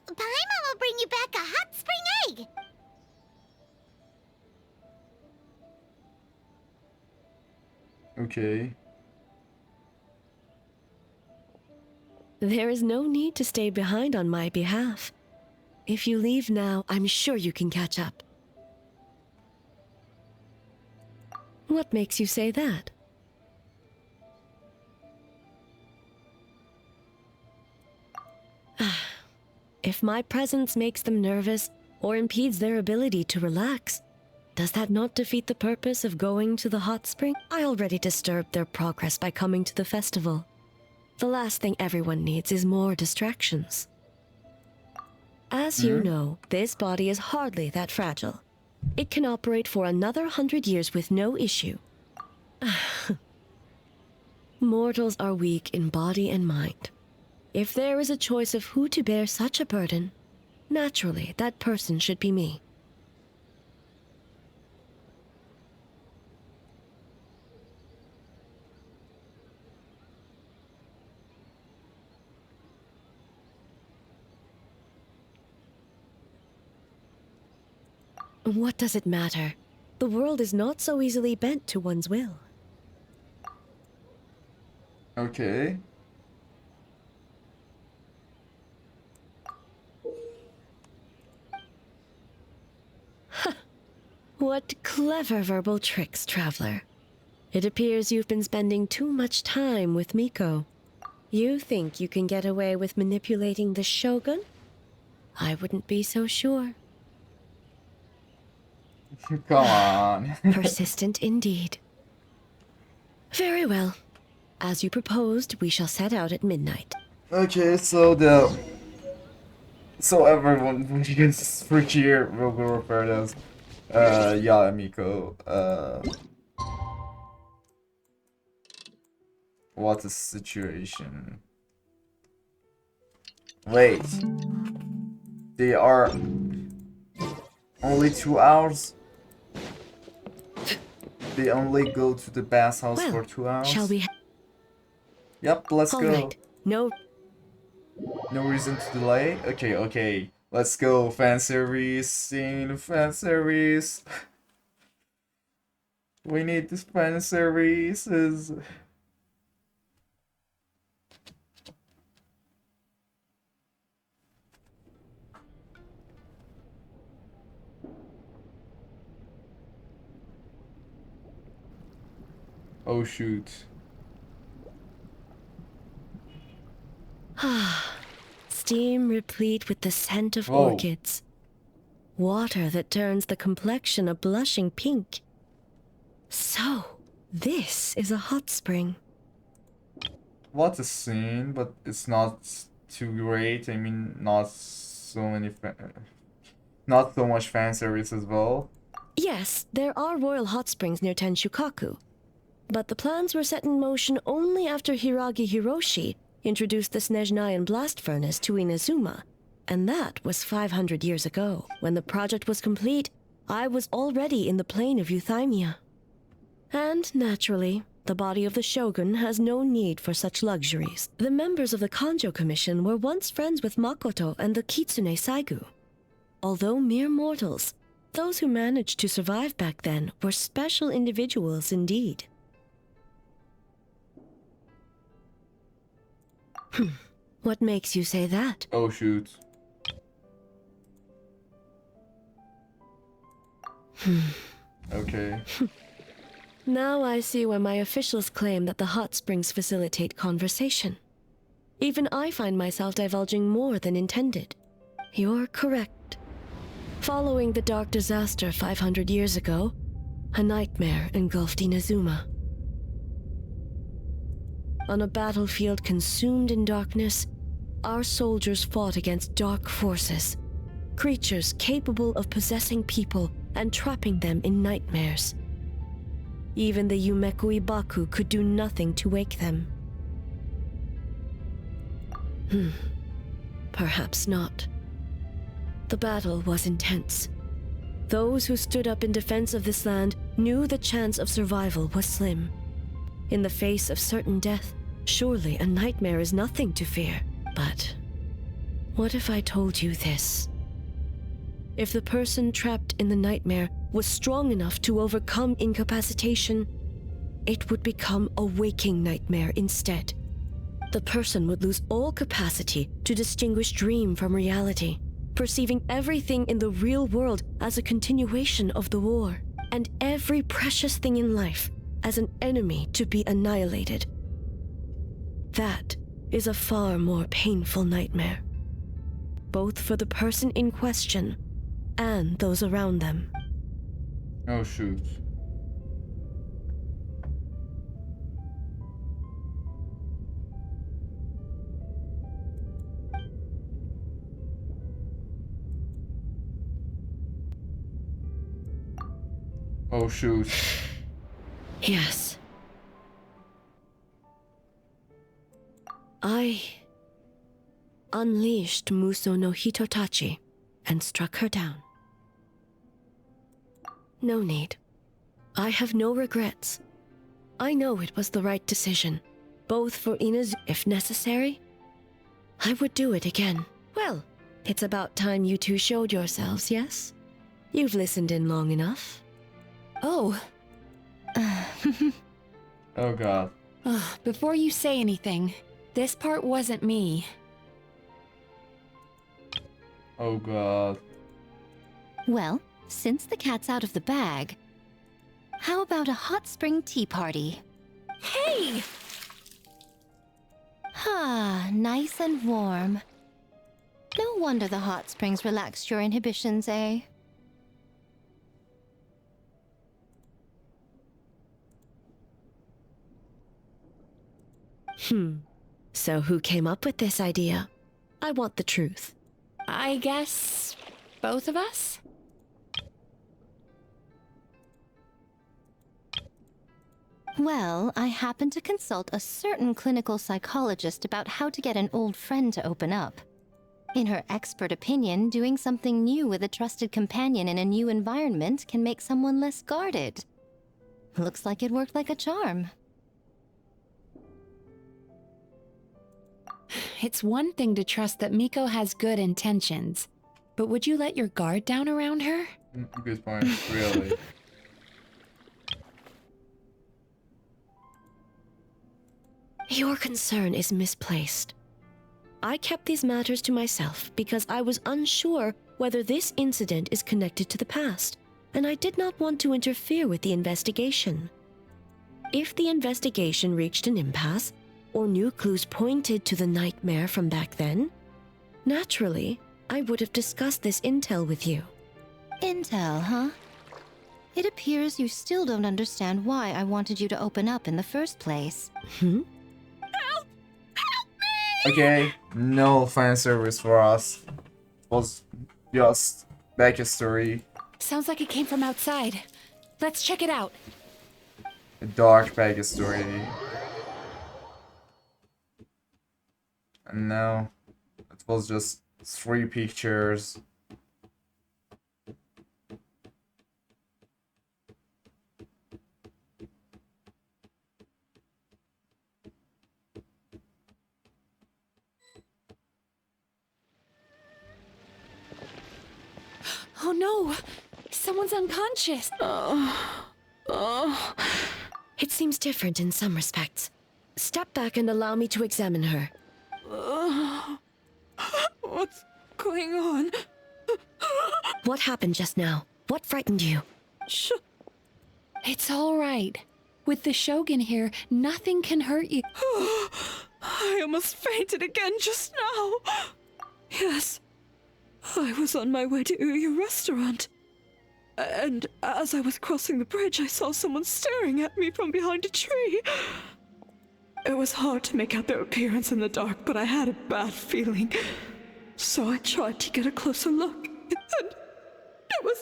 [SPEAKER 3] Paimon will bring you back a hot spring egg.
[SPEAKER 1] Okay.
[SPEAKER 4] There is no need to stay behind on my behalf. If you leave now, I'm sure you can catch up. What makes you say that? If my presence makes them nervous or impedes their ability to relax, does that not defeat the purpose of going to the hot spring? I already disturbed their progress by coming to the festival. The last thing everyone needs is more distractions. As you know, this body is hardly that fragile. It can operate for another 100 years with no issue. Mortals are weak in body and mind. If there is a choice of who to bear such a burden, naturally that person should be me. What does it matter? The world is not so easily bent to one's will.
[SPEAKER 1] Okay.
[SPEAKER 4] What clever verbal tricks, Traveler. It appears you've been spending too much time with Miko. You think you can get away with manipulating the Shogun? I wouldn't be so sure.
[SPEAKER 1] Come on.
[SPEAKER 4] Persistent indeed. Very well. As you proposed, we shall set out at midnight.
[SPEAKER 1] Okay, so everyone who uses for cheer will be referred as Yae Miko. What a situation. Wait. They are only 2 hours? They only go to the bathhouse
[SPEAKER 4] Well,
[SPEAKER 1] for 2 hours?
[SPEAKER 4] Shall we?
[SPEAKER 1] Yep, let's
[SPEAKER 4] All
[SPEAKER 1] go.
[SPEAKER 4] right. No.
[SPEAKER 1] No reason to delay. Okay. Let's go. Fan service. Scene fan service. We need this fan services. Oh shoot.
[SPEAKER 4] Steam replete with the scent of
[SPEAKER 1] Whoa.
[SPEAKER 4] orchids. Water that turns the complexion a blushing pink. So, this is a hot spring.
[SPEAKER 1] What a scene, but it's not too great. I mean, not so much fan service as well.
[SPEAKER 4] Yes, there are royal hot springs near Tenshukaku. But the plans were set in motion only after Hiragi Hiroshi introduced the Snezhnayan blast furnace to Inazuma. And that was 500 years ago. When the project was complete, I was already in the plain of Euthymia. And naturally, the body of the shogun has no need for such luxuries. The members of the Kanjo Commission were once friends with Makoto and the Kitsune Saigu. Although mere mortals, those who managed to survive back then were special individuals indeed. What makes you say that?
[SPEAKER 1] Oh shoot. Okay.
[SPEAKER 4] Now I see why my officials claim that the hot springs facilitate conversation. Even I find myself divulging more than intended. You're correct. Following the dark disaster 500 years ago, a nightmare engulfed Inazuma. On a battlefield consumed in darkness, our soldiers fought against dark forces, creatures capable of possessing people and trapping them in nightmares. Even the Yumeku Ibaku could do nothing to wake them. Perhaps not. The battle was intense. Those who stood up in defense of this land knew the chance of survival was slim. In the face of certain death, surely a nightmare is nothing to fear. But what if I told you this? If the person trapped in the nightmare was strong enough to overcome incapacitation, it would become a waking nightmare instead. The person would lose all capacity to distinguish dream from reality, perceiving everything in the real world as a continuation of the war, and every precious thing in life as an enemy to be annihilated. That is a far more painful nightmare, both for the person in question and those around them.
[SPEAKER 1] Oh shoot. Oh shoot.
[SPEAKER 4] Yes. I unleashed Muso no Hitotachi and struck her down. No need. I have no regrets. I know it was the right decision, both for Inazuma. If necessary, I would do it again. Well, it's about time you two showed yourselves, yes? You've listened in long enough.
[SPEAKER 7] Oh.
[SPEAKER 1] Oh god.
[SPEAKER 7] Before you say anything, this part wasn't me.
[SPEAKER 1] Oh god.
[SPEAKER 2] Well, since the cat's out of the bag, how about a hot spring tea party?
[SPEAKER 7] Hey!
[SPEAKER 2] Ah, nice and warm. No wonder the hot springs relaxed your inhibitions, eh?
[SPEAKER 4] So who came up with this idea? I want the truth.
[SPEAKER 7] I guess both of us?
[SPEAKER 2] Well, I happened to consult a certain clinical psychologist about how to get an old friend to open up. In her expert opinion, doing something new with a trusted companion in a new environment can make someone less guarded. Looks like it worked like a charm.
[SPEAKER 7] It's one thing to trust that Miko has good intentions, but would you let your guard down around her?
[SPEAKER 1] Good point, really.
[SPEAKER 4] Your concern is misplaced. I kept these matters to myself because I was unsure whether this incident is connected to the past, and I did not want to interfere with the investigation. If the investigation reached an impasse, or new clues pointed to the nightmare from back then, naturally, I would have discussed this intel with you.
[SPEAKER 2] Intel, huh? It appears you still don't understand why I wanted you to open up in the first place.
[SPEAKER 1] Okay, no fan service for us. It was just backstory.
[SPEAKER 7] Sounds like it came from outside. Let's check it out.
[SPEAKER 1] A dark backstory. And now it was just 3 pictures.
[SPEAKER 7] Oh no! Someone's unconscious!
[SPEAKER 4] It seems different in some respects. Step back and allow me to examine her.
[SPEAKER 9] What's going on?
[SPEAKER 4] What happened just now? What frightened you?
[SPEAKER 7] It's all right. With the Shogun here, nothing can hurt you.
[SPEAKER 9] I almost fainted again just now. Yes, I was on my way to your restaurant. And as I was crossing the bridge, I saw someone staring at me from behind a tree. It was hard to make out their appearance in the dark, but I had a bad feeling. So I tried to get a closer look. And it was...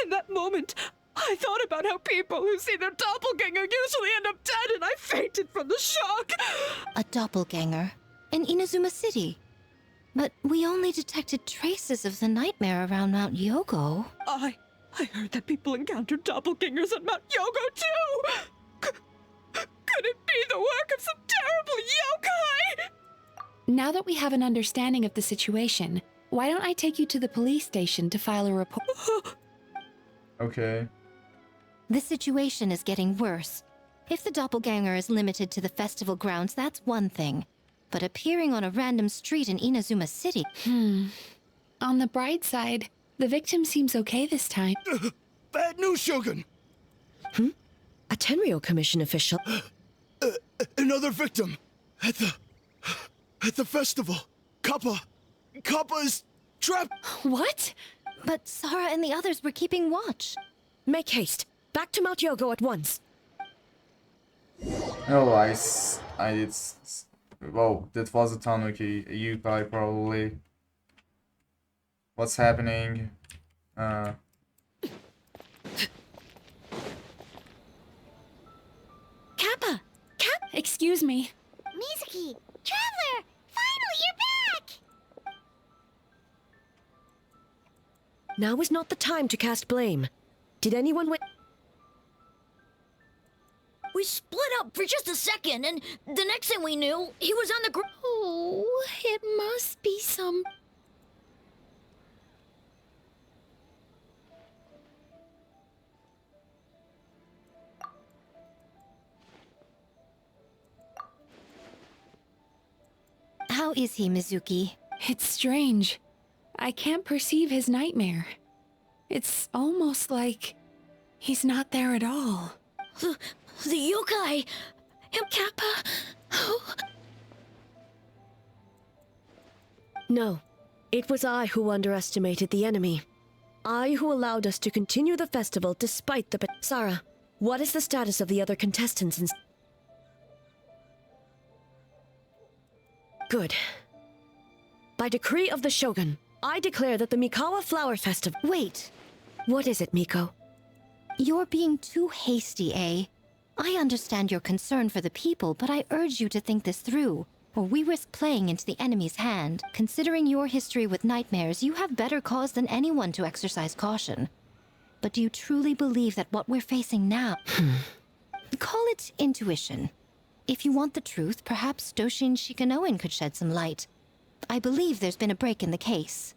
[SPEAKER 9] in that moment, I thought about how people who see their doppelganger usually end up dead, and I fainted from the shock.
[SPEAKER 2] A doppelganger? In Inazuma City? But we only detected traces of the nightmare around Mount Yogo.
[SPEAKER 9] I heard that people encountered doppelgangers at Mount Yogo, too! Could it be the work of some terrible yokai?
[SPEAKER 7] Now that we have an understanding of the situation, why don't I take you to the police station to file a report?
[SPEAKER 1] Okay.
[SPEAKER 2] The situation is getting worse. If the doppelganger is limited to the festival grounds, that's one thing. But appearing on a random street in Inazuma City...
[SPEAKER 7] On the bright side, the victim seems okay this time.
[SPEAKER 10] Bad news, Shogun!
[SPEAKER 4] A Tenryou Commission official.
[SPEAKER 10] Another victim! At the festival! Kappa is trapped!
[SPEAKER 7] What?
[SPEAKER 2] But Sara and the others were keeping watch.
[SPEAKER 4] Make haste. Back to Mount Yogo at once.
[SPEAKER 1] Oh, I did... Whoa, that was a Tanuki. A Yukai, probably. What's happening?
[SPEAKER 2] Kappa!
[SPEAKER 7] Excuse me.
[SPEAKER 3] Mizuki! Traveler! Finally, you're back!
[SPEAKER 4] Now is not the time to cast blame. Did anyone
[SPEAKER 11] We split up for just a second, and the next thing we knew, he was on the ground.
[SPEAKER 2] Oh, it must be some... How is he, Mizuki?
[SPEAKER 7] It's strange. I can't perceive his nightmare. It's almost like he's not there at all.
[SPEAKER 11] The yokai! Kappa!
[SPEAKER 4] No, it was I who underestimated the enemy. I who allowed us to continue the festival despite the... Sarah, what is the status of the other contestants in... Good. By decree of the Shogun, I declare that the Mikawa Flower Festival...
[SPEAKER 2] Wait.
[SPEAKER 4] What is it, Miko?
[SPEAKER 2] You're being too hasty, eh? I understand your concern for the people, but I urge you to think this through, or we risk playing into the enemy's hand. Considering your history with nightmares, you have better cause than anyone to exercise caution. But do you truly believe that what we're facing now... Call it intuition. If you want the truth, perhaps Doshin Shikanoin could shed some light. I believe there's been a break in the case.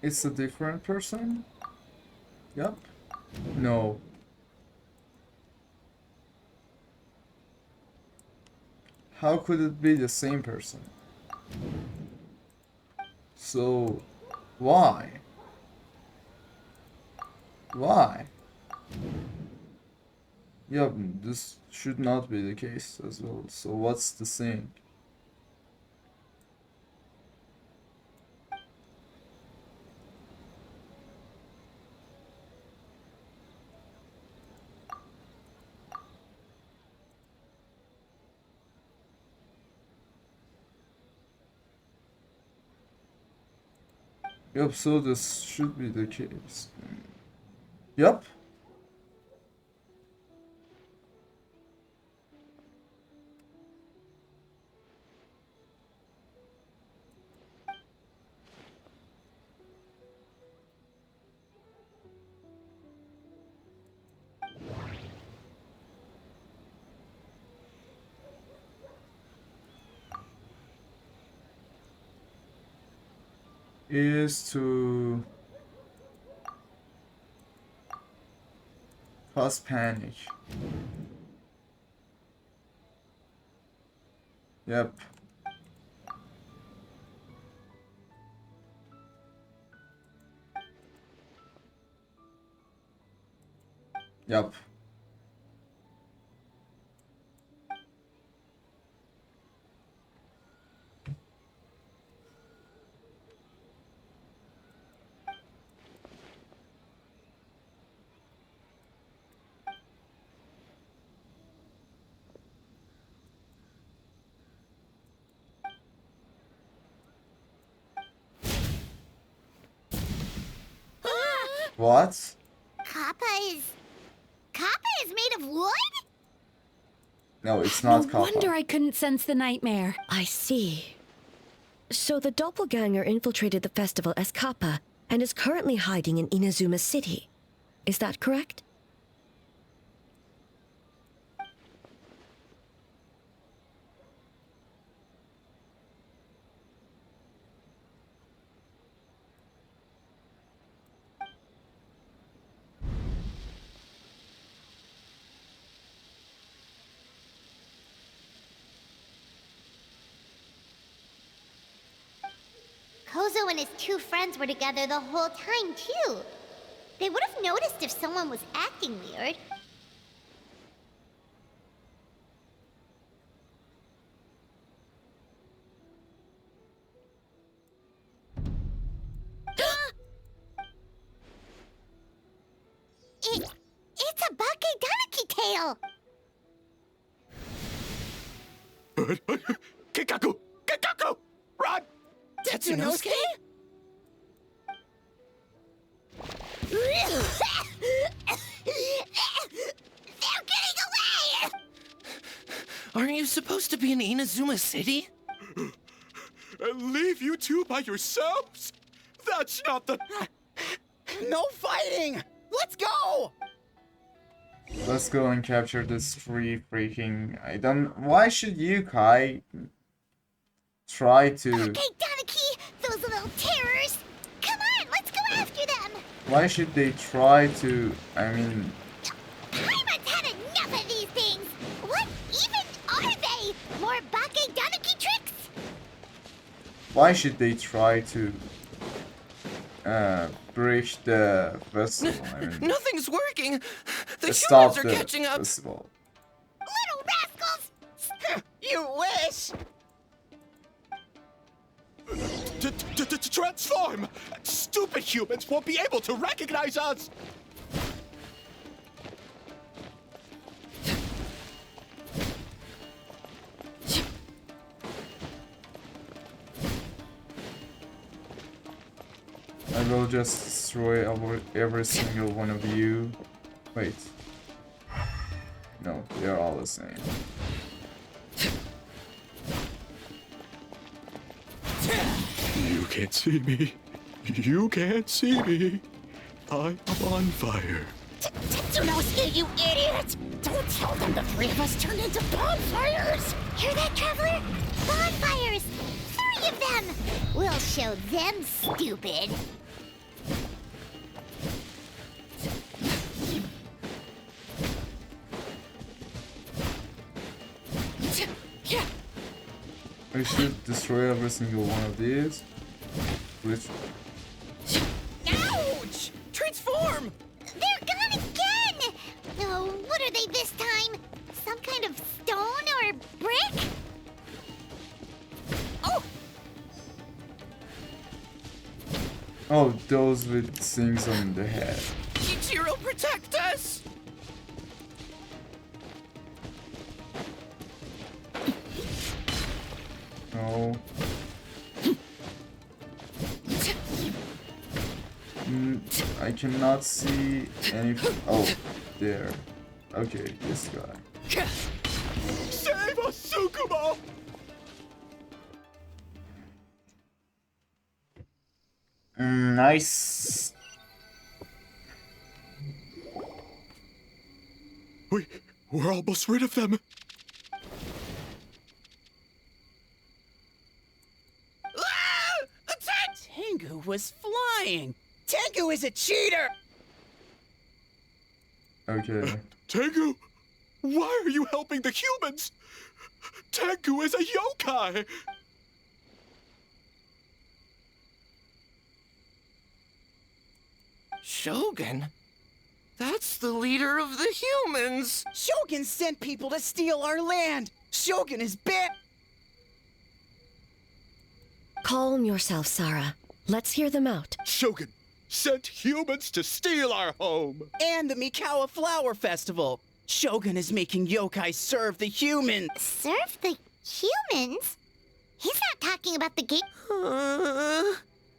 [SPEAKER 1] It's a different person? Yup. No. How could it be the same person? So, why? Why? Yup, this should not be the case as well. So what's the thing? Yup, so this should be the case. Yup. Is to cause panic. Yep. Yep. What?
[SPEAKER 3] Kappa is made of wood?
[SPEAKER 1] No, it's not
[SPEAKER 7] No
[SPEAKER 1] Kappa.
[SPEAKER 7] wonder I couldn't sense the nightmare.
[SPEAKER 4] I see. So the doppelganger infiltrated the festival as Kappa and is currently hiding in Inazuma City. Is that correct?
[SPEAKER 3] Kozo and his two friends were together the whole time, too. They would have noticed if someone was acting weird. It's a Bakedanaki tail!
[SPEAKER 10] Kikaku! Kikaku! Run!
[SPEAKER 11] Tetsunosuke?
[SPEAKER 10] Aren't you supposed to be in Inazuma City?
[SPEAKER 12] Leave you two by yourselves? That's not the...
[SPEAKER 13] No fighting! Let's go!
[SPEAKER 1] Let's go and capture this three freaking... Why should you, Kai, try to...
[SPEAKER 3] Okay, Donaki, those little terrors! Come on, let's go after them!
[SPEAKER 1] Why should they try to... I mean...
[SPEAKER 3] Paimon's had enough of these things! What even are they? More Bake Donaki tricks?
[SPEAKER 1] Why should they try to... breach the festival? I mean...
[SPEAKER 10] Nothing's working! The
[SPEAKER 1] stop
[SPEAKER 10] humans are
[SPEAKER 1] the
[SPEAKER 10] catching up!
[SPEAKER 1] festival.
[SPEAKER 3] Little rascals!
[SPEAKER 13] You wish!
[SPEAKER 12] Transform! Stupid humans won't be able to recognize us!
[SPEAKER 1] I will just destroy every single one of you. Wait. No, they're all the same.
[SPEAKER 12] You can't see me. You can't see me. I'm on fire.
[SPEAKER 3] Tetsunosuke, you idiot! Don't tell them the three of us turned into bonfires! Hear that, Traveler? Bonfires! 3 of them! We'll show them stupid.
[SPEAKER 1] I should destroy every single one of these. Which...
[SPEAKER 13] Ouch! Transform!
[SPEAKER 3] They're gone again! Oh, what are they this time? Some kind of stone or brick?
[SPEAKER 13] Oh!
[SPEAKER 1] Oh, those with things on the head.
[SPEAKER 10] Ichiro, protect us!
[SPEAKER 1] No. I cannot see any... Oh, there. Okay, this guy.
[SPEAKER 12] Save us, Tsukumo!
[SPEAKER 1] Nice.
[SPEAKER 12] We're almost rid of them.
[SPEAKER 13] Tengu was flying! Tengu is a cheater!
[SPEAKER 1] Okay.
[SPEAKER 12] Tengu, why are you helping the humans? Tengu is a yokai!
[SPEAKER 10] Shogun? That's the leader of the humans!
[SPEAKER 13] Shogun sent people to steal our land! Shogun is bit!
[SPEAKER 4] Calm yourself, Sarah. Let's hear them out.
[SPEAKER 12] Shogun sent humans to steal our home!
[SPEAKER 13] And the Mikawa Flower Festival! Shogun is making yokai serve the humans!
[SPEAKER 3] Serve the humans? He's not talking about the game.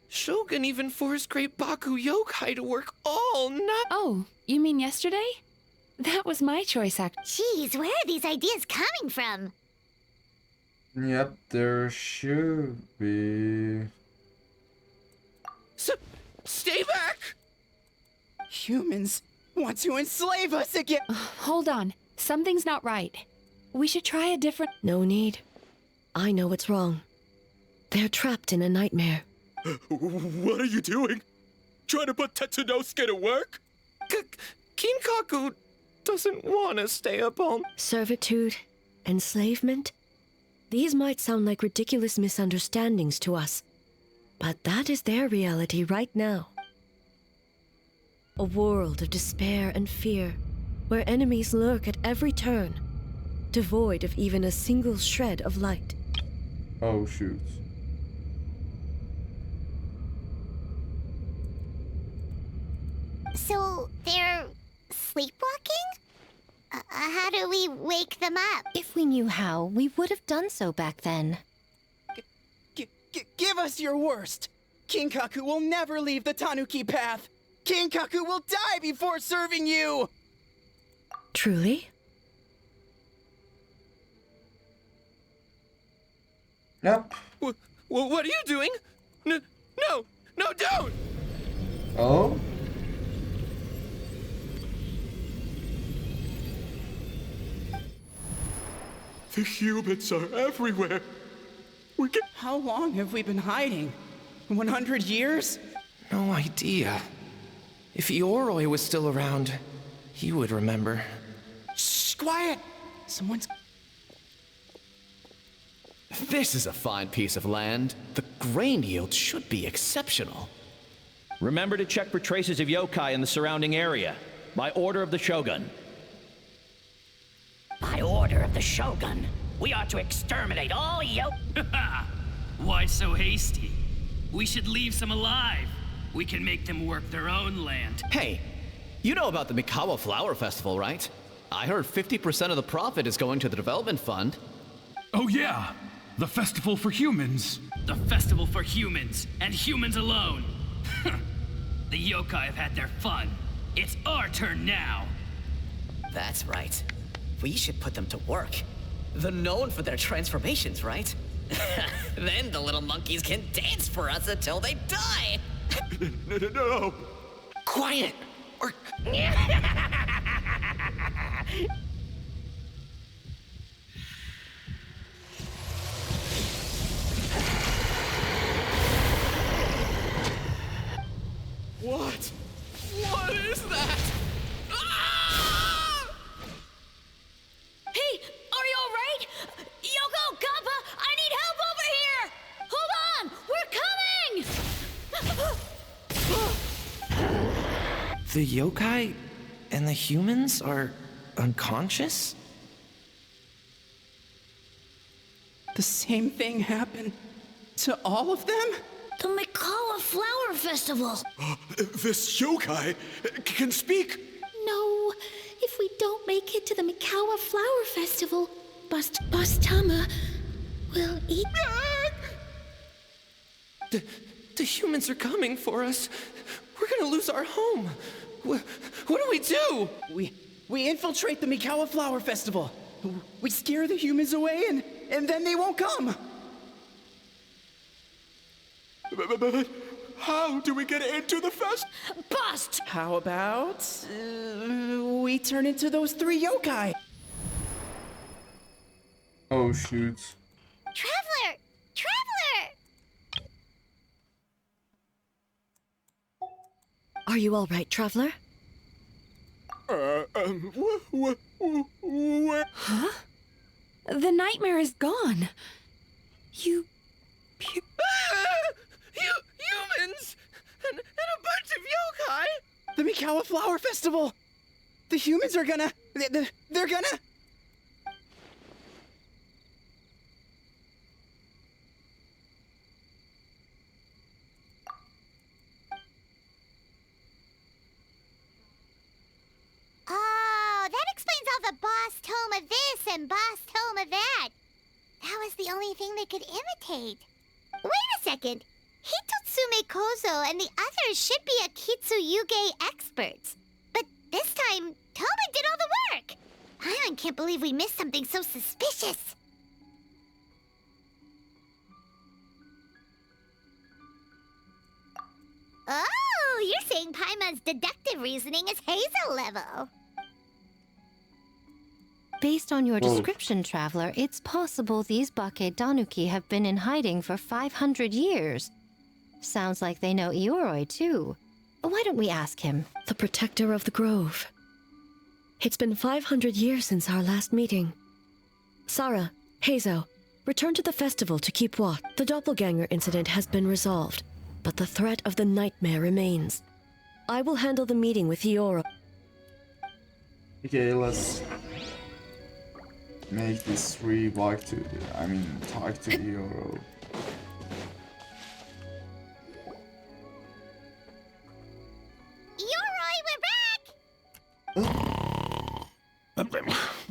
[SPEAKER 10] Shogun even forced Great Baku Yokai to work all night.
[SPEAKER 7] Oh, you mean yesterday? That was my choice,
[SPEAKER 3] Jeez, where are these ideas coming from?
[SPEAKER 1] Yep, there should be...
[SPEAKER 10] Stay back!
[SPEAKER 13] Humans want to enslave us again!
[SPEAKER 7] Hold on. Something's not right. We should try a different...
[SPEAKER 4] No need. I know what's wrong. They're trapped in a nightmare.
[SPEAKER 12] What are you doing? Trying to put Tetsunosuke to work?
[SPEAKER 10] Kinkaku doesn't want to stay up home.
[SPEAKER 4] Servitude, enslavement. These might sound like ridiculous misunderstandings to us, but that is their reality right now. A world of despair and fear, where enemies lurk at every turn, devoid of even a single shred of light.
[SPEAKER 1] Oh, shoot.
[SPEAKER 3] So, they're sleepwalking? How do we wake them up?
[SPEAKER 2] If we knew how, we would have done so back then.
[SPEAKER 13] Give us your worst! Kinkaku will never leave the Tanuki path! Kinkaku will die before serving you!
[SPEAKER 4] Truly?
[SPEAKER 1] Nope.
[SPEAKER 10] What are you doing? No, don't!
[SPEAKER 1] Oh?
[SPEAKER 12] The humans are everywhere. We can.
[SPEAKER 13] How long have we been hiding? 100 years?
[SPEAKER 10] No idea. If Ioroi was still around, he would remember.
[SPEAKER 13] Shh, quiet! Someone's...
[SPEAKER 14] This is a fine piece of land. The grain yield should be exceptional.
[SPEAKER 15] Remember to check for traces of yokai in the surrounding area. By order of the Shogun.
[SPEAKER 16] By order of the Shogun, we are to exterminate all
[SPEAKER 17] Why so hasty? We should leave some alive. We can make them work their own land.
[SPEAKER 14] Hey, you know about the Mikawa Flower Festival, right? I heard 50% of the profit is going to the development fund.
[SPEAKER 17] Oh yeah, the festival for humans. The festival for humans, and humans alone. The yokai have had their fun. It's our turn now.
[SPEAKER 16] That's right. We should put them to work.
[SPEAKER 14] They're known for their transformations, right?
[SPEAKER 16] Then the little monkeys can dance for us until they die.
[SPEAKER 12] No.
[SPEAKER 10] Quiet! Or...
[SPEAKER 12] What?
[SPEAKER 10] What is that? Ah!
[SPEAKER 11] Hey, are you alright? Yoko, Kappa, I need help over here! Hold on, we're coming!
[SPEAKER 10] The yokai and the humans are unconscious?
[SPEAKER 13] The same thing happened to all of them?
[SPEAKER 11] The Mikawa Flower Festival!
[SPEAKER 12] This yokai can speak!
[SPEAKER 2] No, if we don't make it to the Mikawa Flower Festival, Bastama will eat...
[SPEAKER 10] The humans are coming for us. We're gonna lose our home. What do we do?
[SPEAKER 13] We infiltrate the Mikawa Flower Festival. We scare the humans away and then they won't come.
[SPEAKER 12] But how do we get into the fest?
[SPEAKER 11] Bust!
[SPEAKER 13] How about we turn into those 3 yokai?
[SPEAKER 1] Oh shoot.
[SPEAKER 3] Traveler! Traveler!
[SPEAKER 4] Are you all right, traveler?
[SPEAKER 12] Where?
[SPEAKER 7] Huh? The nightmare is gone.
[SPEAKER 10] Humans! And a bunch of yokai!
[SPEAKER 13] The Mikawa Flower Festival! The humans are gonna... They're gonna...
[SPEAKER 3] Oh, that explains all the boss tome of this and boss tome of that. That was the only thing they could imitate. Wait a second. Hitotsume Kozo and the others should be Akitsuyuge experts. But this time, Toma did all the work. Paimon can't believe we missed something so suspicious. Oh, you're saying Paimon's deductive reasoning is Hazel level.
[SPEAKER 2] Based on your description, Traveler, it's possible these Bake Danuki have been in hiding for 500 years. Sounds like they know Ioroi, too. Why don't we ask him?
[SPEAKER 4] The protector of the grove. It's been 500 years since our last meeting. Sarah, Heizo, return to the festival to keep watch. The doppelganger incident has been resolved, but the threat of the nightmare remains. I will handle the meeting with Ioroi.
[SPEAKER 1] Okay, let's make this 3 talk to Ioroi.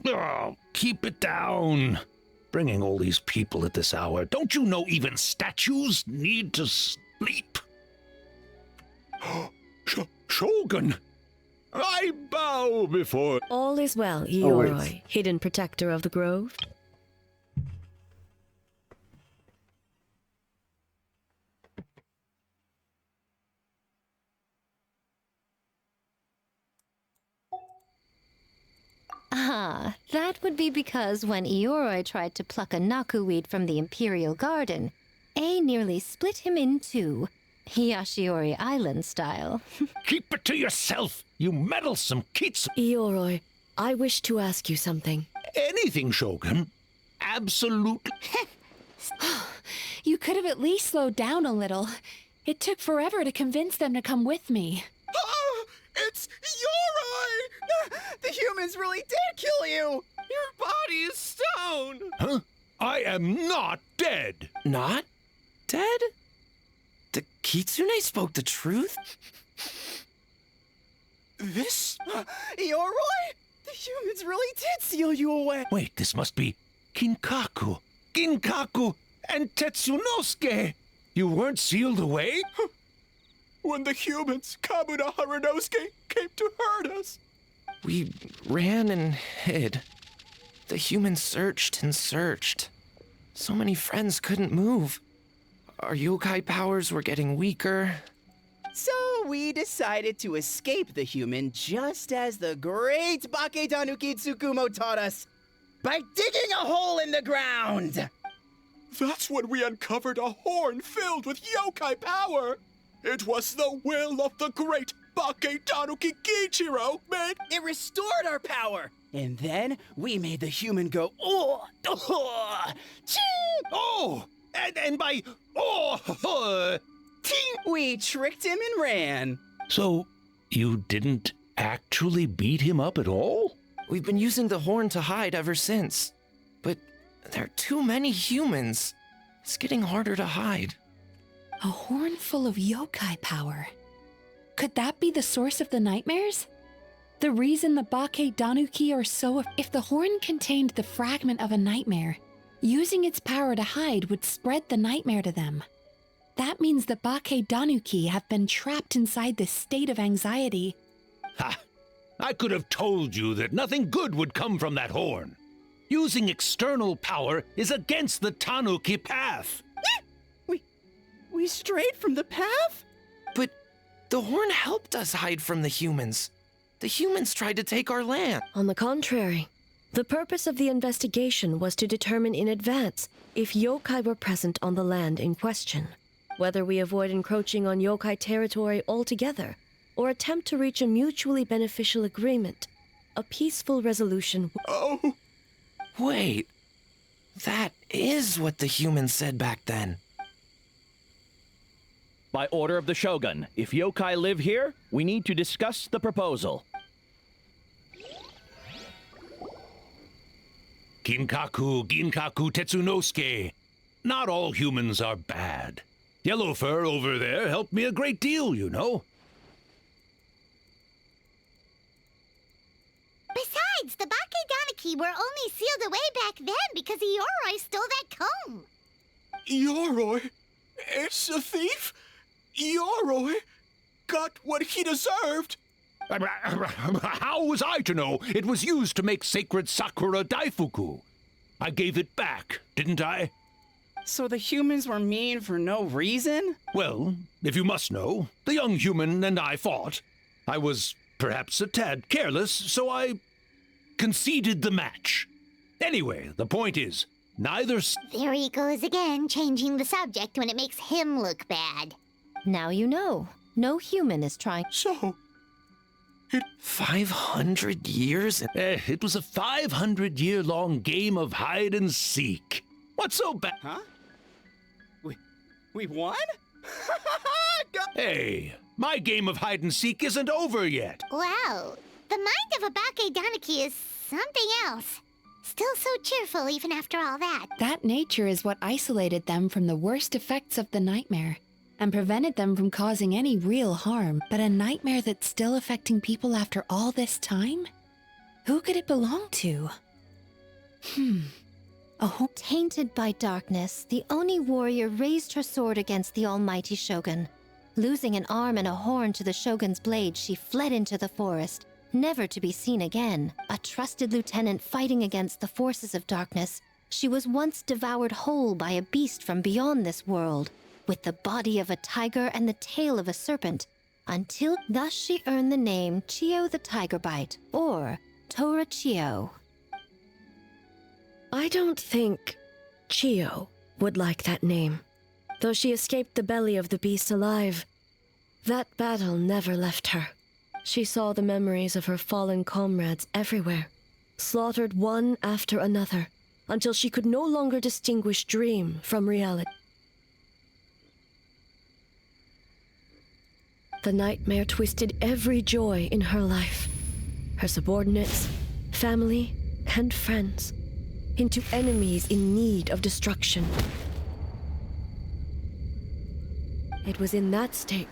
[SPEAKER 18] Oh, keep it down. Bringing all these people at this hour. Don't you know even statues need to sleep? Shogun, I bow before...
[SPEAKER 4] All is well, Ioroi, hidden protector of the grove.
[SPEAKER 2] Ah, that would be because when Ioroi tried to pluck a Naku weed from the Imperial Garden, A nearly split him in two, Yashiori Island style.
[SPEAKER 18] Keep it to yourself, you meddlesome Kitsu.
[SPEAKER 4] Ioroi, I wish to ask you something.
[SPEAKER 18] Anything, Shogun. Absolutely.
[SPEAKER 7] You could have at least slowed down a little. It took forever to convince them to come with me.
[SPEAKER 13] Oh, it's Yoroi! The humans really did kill you!
[SPEAKER 10] Your body is stone!
[SPEAKER 18] Huh? I am not dead.
[SPEAKER 10] Not dead? The Kitsune spoke the truth?
[SPEAKER 13] This? Yoroi? The humans really did seal you away!
[SPEAKER 18] Wait, this must be Kinkaku. Ginkaku and Tetsunosuke. You weren't sealed away?
[SPEAKER 12] When the humans, Kamuna Harunosuke, came to hurt us.
[SPEAKER 10] We ran and hid. The humans searched and searched. So many friends couldn't move. Our yokai powers were getting weaker.
[SPEAKER 13] So we decided to escape the human just as the great Baketanuki Tsukumo taught us, by digging a hole in the ground!
[SPEAKER 12] That's when we uncovered a horn filled with yokai power. It was the will of the great Baketanuki Kiichiro, man.
[SPEAKER 13] It restored our power! And then we made the human go, oh, ching!
[SPEAKER 18] Oh! And by, oh,
[SPEAKER 13] ting! We tricked him and ran.
[SPEAKER 18] So, you didn't actually beat him up at all?
[SPEAKER 10] We've been using the horn to hide ever since. But there are too many humans. It's getting harder to hide.
[SPEAKER 7] A horn full of yokai power. Could that be the source of the nightmares? The reason the Baketanuki are so... If the horn contained the fragment of a nightmare, using its power to hide would spread the nightmare to them. That means the Baketanuki have been trapped inside this state of anxiety.
[SPEAKER 18] Ha! I could have told you that nothing good would come from that horn. Using external power is against the Tanuki path.
[SPEAKER 13] We strayed from the path?
[SPEAKER 10] But the horn helped us hide from the humans. The humans tried to take our land.
[SPEAKER 4] On the contrary, the purpose of the investigation was to determine in advance if yokai were present on the land in question, whether we avoid encroaching on yokai territory altogether, or attempt to reach a mutually beneficial agreement. A peaceful resolution.
[SPEAKER 12] Oh!
[SPEAKER 10] Wait. That is what the humans said back then.
[SPEAKER 15] By order of the Shogun, if yokai live here, we need to discuss the proposal.
[SPEAKER 18] Ginkaku Tetsunosuke. Not all humans are bad. Yellowfur over there helped me a great deal, you know.
[SPEAKER 3] Besides, the Baketanuki were only sealed away back then because Ioroi stole that comb.
[SPEAKER 12] Ioroi? It's a thief? Ioroi got what he deserved.
[SPEAKER 18] How was I to know it was used to make sacred Sakura Daifuku? I gave it back, didn't I?
[SPEAKER 13] So the humans were mean for no reason?
[SPEAKER 18] Well, if you must know, the young human and I fought. I was perhaps a tad careless, so I conceded the match. Anyway, the point is, neither...
[SPEAKER 3] There he goes again, changing the subject when it makes him look bad.
[SPEAKER 2] Now you know. No human is trying...
[SPEAKER 12] So...
[SPEAKER 10] 500 years?
[SPEAKER 18] It was a 500-year-long game of hide and seek. What's so bad?
[SPEAKER 13] Huh? We won?
[SPEAKER 18] Hey, my game of hide and seek isn't over yet.
[SPEAKER 3] Wow, the mind of a Baketanuki is something else. Still so cheerful even after all that.
[SPEAKER 7] That nature is what isolated them from the worst effects of the nightmare and prevented them from causing any real harm. But a nightmare that's still affecting people after all this time? Who could it belong to?
[SPEAKER 2] Tainted by darkness, the Oni warrior raised her sword against the almighty Shogun. Losing an arm and a horn to the Shogun's blade, she fled into the forest, never to be seen again. A trusted lieutenant fighting against the forces of darkness, she was once devoured whole by a beast from beyond this world, with the body of a tiger and the tail of a serpent, until thus she earned the name Chio the Tiger Bite, or Tora Chio.
[SPEAKER 4] I don't think Chio would like that name. Though she escaped the belly of the beast alive, that battle never left her. She saw the memories of her fallen comrades everywhere, slaughtered one after another, until she could no longer distinguish dream from reality. The nightmare twisted every joy in her life, her subordinates, family, and friends, into enemies in need of destruction. It was in that state,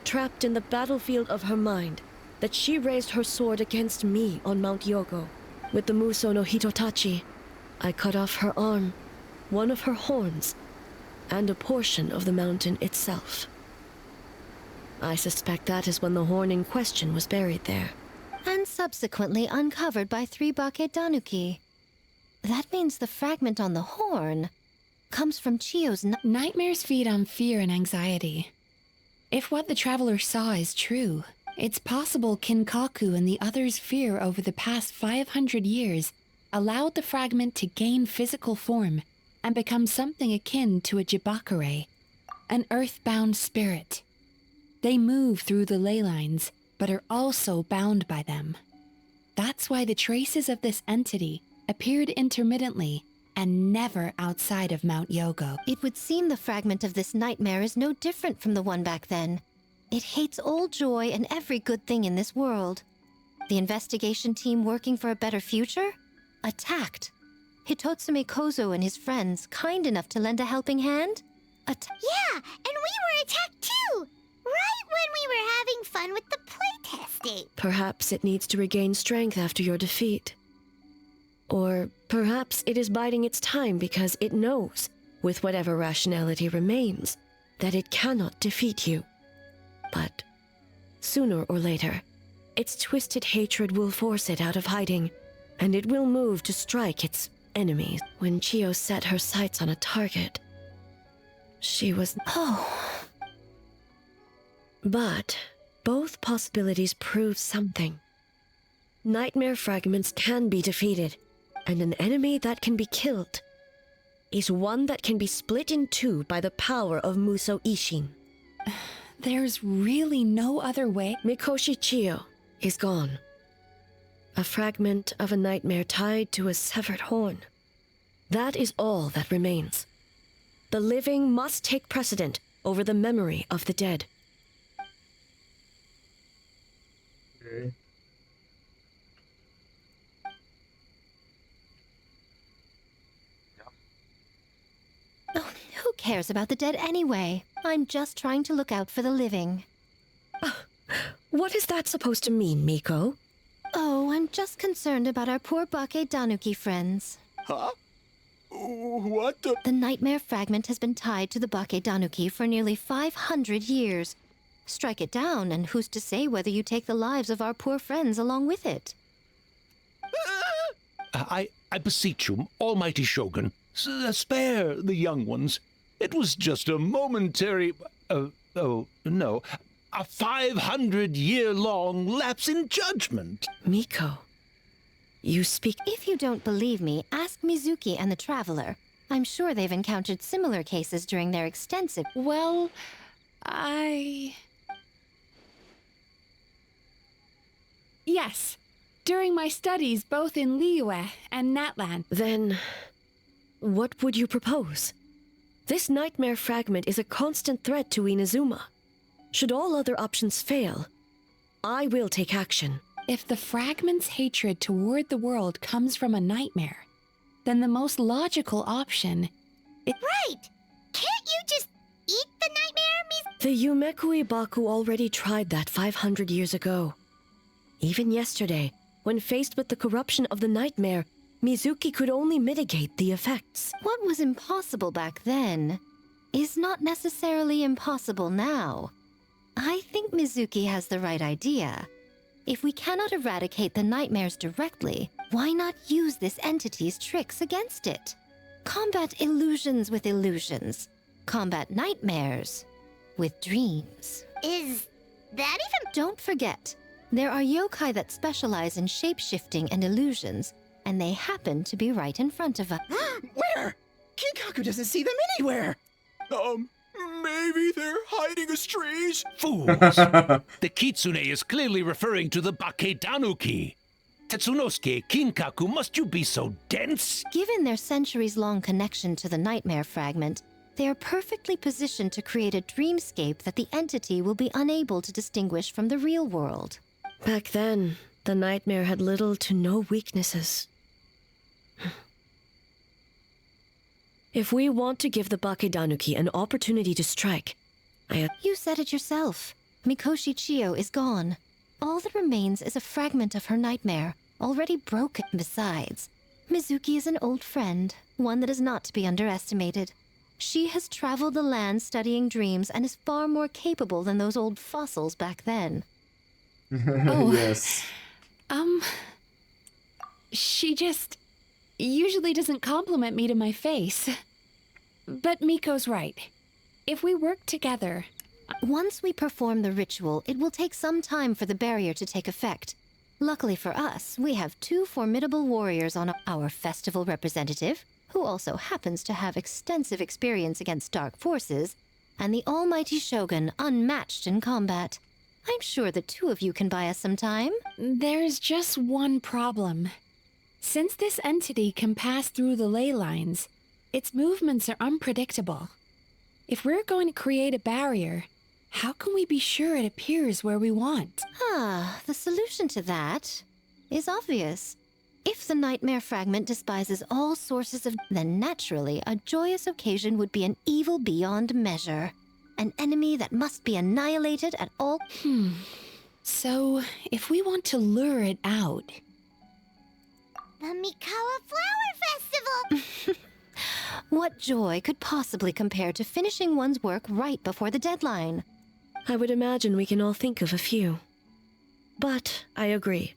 [SPEAKER 4] trapped in the battlefield of her mind, that she raised her sword against me on Mount Yogo. With the Muso no Hitotachi, I cut off her arm, one of her horns, and a portion of the mountain itself. I suspect that is when the horn in question was buried there.
[SPEAKER 2] And subsequently uncovered by 3 Bakedanuki. That means the fragment on the horn comes from Chio's
[SPEAKER 7] nightmares feed on fear and anxiety. If what the traveler saw is true, it's possible Kinkaku and the others' fear over the past 500 years allowed the fragment to gain physical form and become something akin to a Jibakure, an earthbound spirit. They move through the ley lines, but are also bound by them. That's why the traces of this entity appeared intermittently and never outside of Mount Yogo.
[SPEAKER 2] It would seem the fragment of this nightmare is no different from the one back then. It hates all joy and every good thing in this world. The investigation team working for a better future? Attacked. Hitotsume Kozo and his friends, kind enough to lend a helping hand?
[SPEAKER 3] Yeah, and we were attacked too! Right when we were having fun with the playtesting.
[SPEAKER 4] Perhaps it needs to regain strength after your defeat. Or perhaps it is biding its time because it knows, with whatever rationality remains, that it cannot defeat you. But sooner or later, its twisted hatred will force it out of hiding, and it will move to strike its enemies. When Chio set her sights on a target, she was... But both possibilities prove something. Nightmare fragments can be defeated, and an enemy that can be killed is one that can be split in two by the power of Muso Ishin.
[SPEAKER 7] There's really no other way.
[SPEAKER 4] Mikoshi Chio is gone. A fragment of a nightmare tied to a severed horn. That is all that remains. The living must take precedent over the memory of the dead.
[SPEAKER 1] Okay.
[SPEAKER 2] Oh, who cares about the dead anyway? I'm just trying to look out for the living.
[SPEAKER 4] What is that supposed to mean, Miko?
[SPEAKER 2] Oh, I'm just concerned about our poor Bakedanuki friends.
[SPEAKER 12] Huh? What the?
[SPEAKER 2] The nightmare fragment has been tied to the Bakedanuki for nearly 500 years. Strike it down, and who's to say whether you take the lives of our poor friends along with it?
[SPEAKER 18] I beseech you, almighty Shogun, spare the young ones. It was just a momentary... a 500-year-long lapse in judgment.
[SPEAKER 4] Miko, you speak...
[SPEAKER 2] If you don't believe me, ask Mizuki and the Traveler. I'm sure they've encountered similar cases during their extensive...
[SPEAKER 7] Well, Yes, during my studies both in Liyue and Natlan.
[SPEAKER 4] Then, what would you propose? This nightmare fragment is a constant threat to Inazuma. Should all other options fail, I will take action.
[SPEAKER 7] If the fragment's hatred toward the world comes from a nightmare, then the most logical option...
[SPEAKER 3] Right! Can't you just eat the nightmare,
[SPEAKER 4] The Yumekui Baku already tried that 500 years ago. Even yesterday, when faced with the corruption of the nightmare, Mizuki could only mitigate the effects.
[SPEAKER 2] What was impossible back then is not necessarily impossible now. I think Mizuki has the right idea. If we cannot eradicate the nightmares directly, why not use this entity's tricks against it? Combat illusions with illusions. Combat nightmares with dreams.
[SPEAKER 3] Is that even...
[SPEAKER 2] Don't forget, there are yokai that specialize in shape-shifting and illusions, and they happen to be right in front of us.
[SPEAKER 13] Where? Kinkaku doesn't see them anywhere.
[SPEAKER 12] Maybe they're hiding as trees?
[SPEAKER 18] Fools! The kitsune is clearly referring to the Baketanuki. Tetsunosuke, Kinkaku, must you be so dense?
[SPEAKER 2] Given their centuries-long connection to the nightmare fragment, they are perfectly positioned to create a dreamscape that the entity will be unable to distinguish from the real world.
[SPEAKER 4] Back then, the nightmare had little to no weaknesses. If we want to give the Bakedanuki an opportunity to strike,
[SPEAKER 2] You said it yourself. Mikoshi Chiyo is gone. All that remains is a fragment of her nightmare, already broken. Besides, Mizuki is an old friend, one that is not to be underestimated. She has traveled the land studying dreams and is far more capable than those old fossils back then.
[SPEAKER 7] Oh.
[SPEAKER 1] Yes.
[SPEAKER 7] She just usually doesn't compliment me to my face. But Miko's right. If we work together...
[SPEAKER 2] Once we perform the ritual, it will take some time for the barrier to take effect. Luckily for us, we have two formidable warriors on our festival representative, who also happens to have extensive experience against dark forces, and the almighty Shogun, unmatched in combat. I'm sure the two of you can buy us some time.
[SPEAKER 7] There's just one problem. Since this entity can pass through the ley lines, its movements are unpredictable. If we're going to create a barrier, how can we be sure it appears where we want?
[SPEAKER 2] The solution to that is obvious. If the nightmare fragment despises all sources of... then naturally, a joyous occasion would be an evil beyond measure. An enemy that must be annihilated at all...
[SPEAKER 7] So, if we want to lure it out...
[SPEAKER 3] The Mikawa Flower Festival!
[SPEAKER 2] What joy could possibly compare to finishing one's work right before the deadline?
[SPEAKER 4] I would imagine we can all think of a few. But I agree.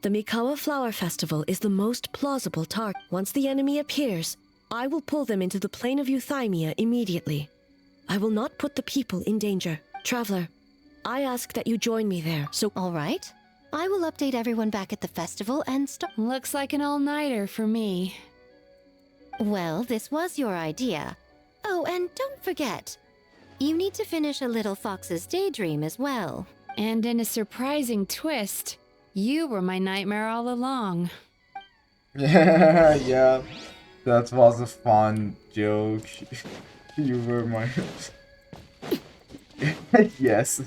[SPEAKER 4] The Mikawa Flower Festival is the most plausible target. Once the enemy appears, I will pull them into the plane of Euthymia immediately. I will not put the people in danger. Traveler, I ask that you join me there, so...
[SPEAKER 2] All right. I will update everyone back at the festival and start...
[SPEAKER 7] Looks like an all-nighter for me.
[SPEAKER 2] Well, this was your idea. Oh, and don't forget, you need to finish a little fox's daydream as well.
[SPEAKER 7] And in a surprising twist, you were my nightmare all along.
[SPEAKER 1] Yeah, that was a fun joke. You were my... Yes.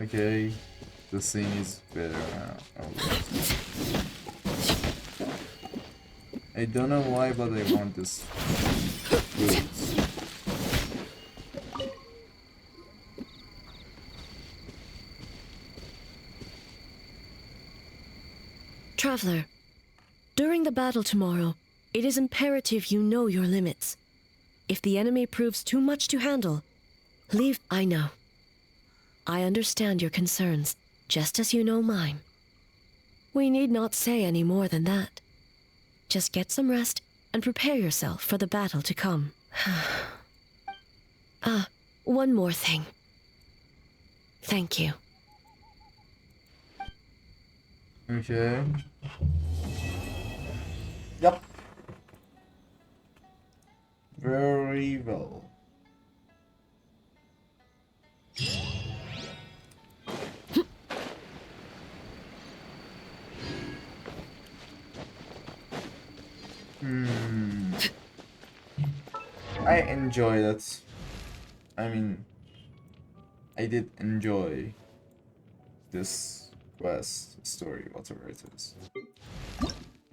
[SPEAKER 1] Okay, the scene is better now. I don't know why, but I want this boots.
[SPEAKER 4] Traveler, during the battle tomorrow, it is imperative you know your limits. If the enemy proves too much to handle, leave. I know. I understand your concerns, just as you know mine. We need not say any more than that. Just get some rest and prepare yourself for the battle to come. One more thing. Thank you.
[SPEAKER 1] Okay. Yep. Very well. I enjoy that. I mean, I did enjoy this quest, story, whatever it is.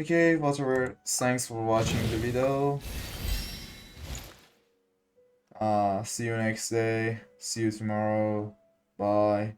[SPEAKER 1] Okay, whatever. Thanks for watching the video. See you next day. See you tomorrow. Bye.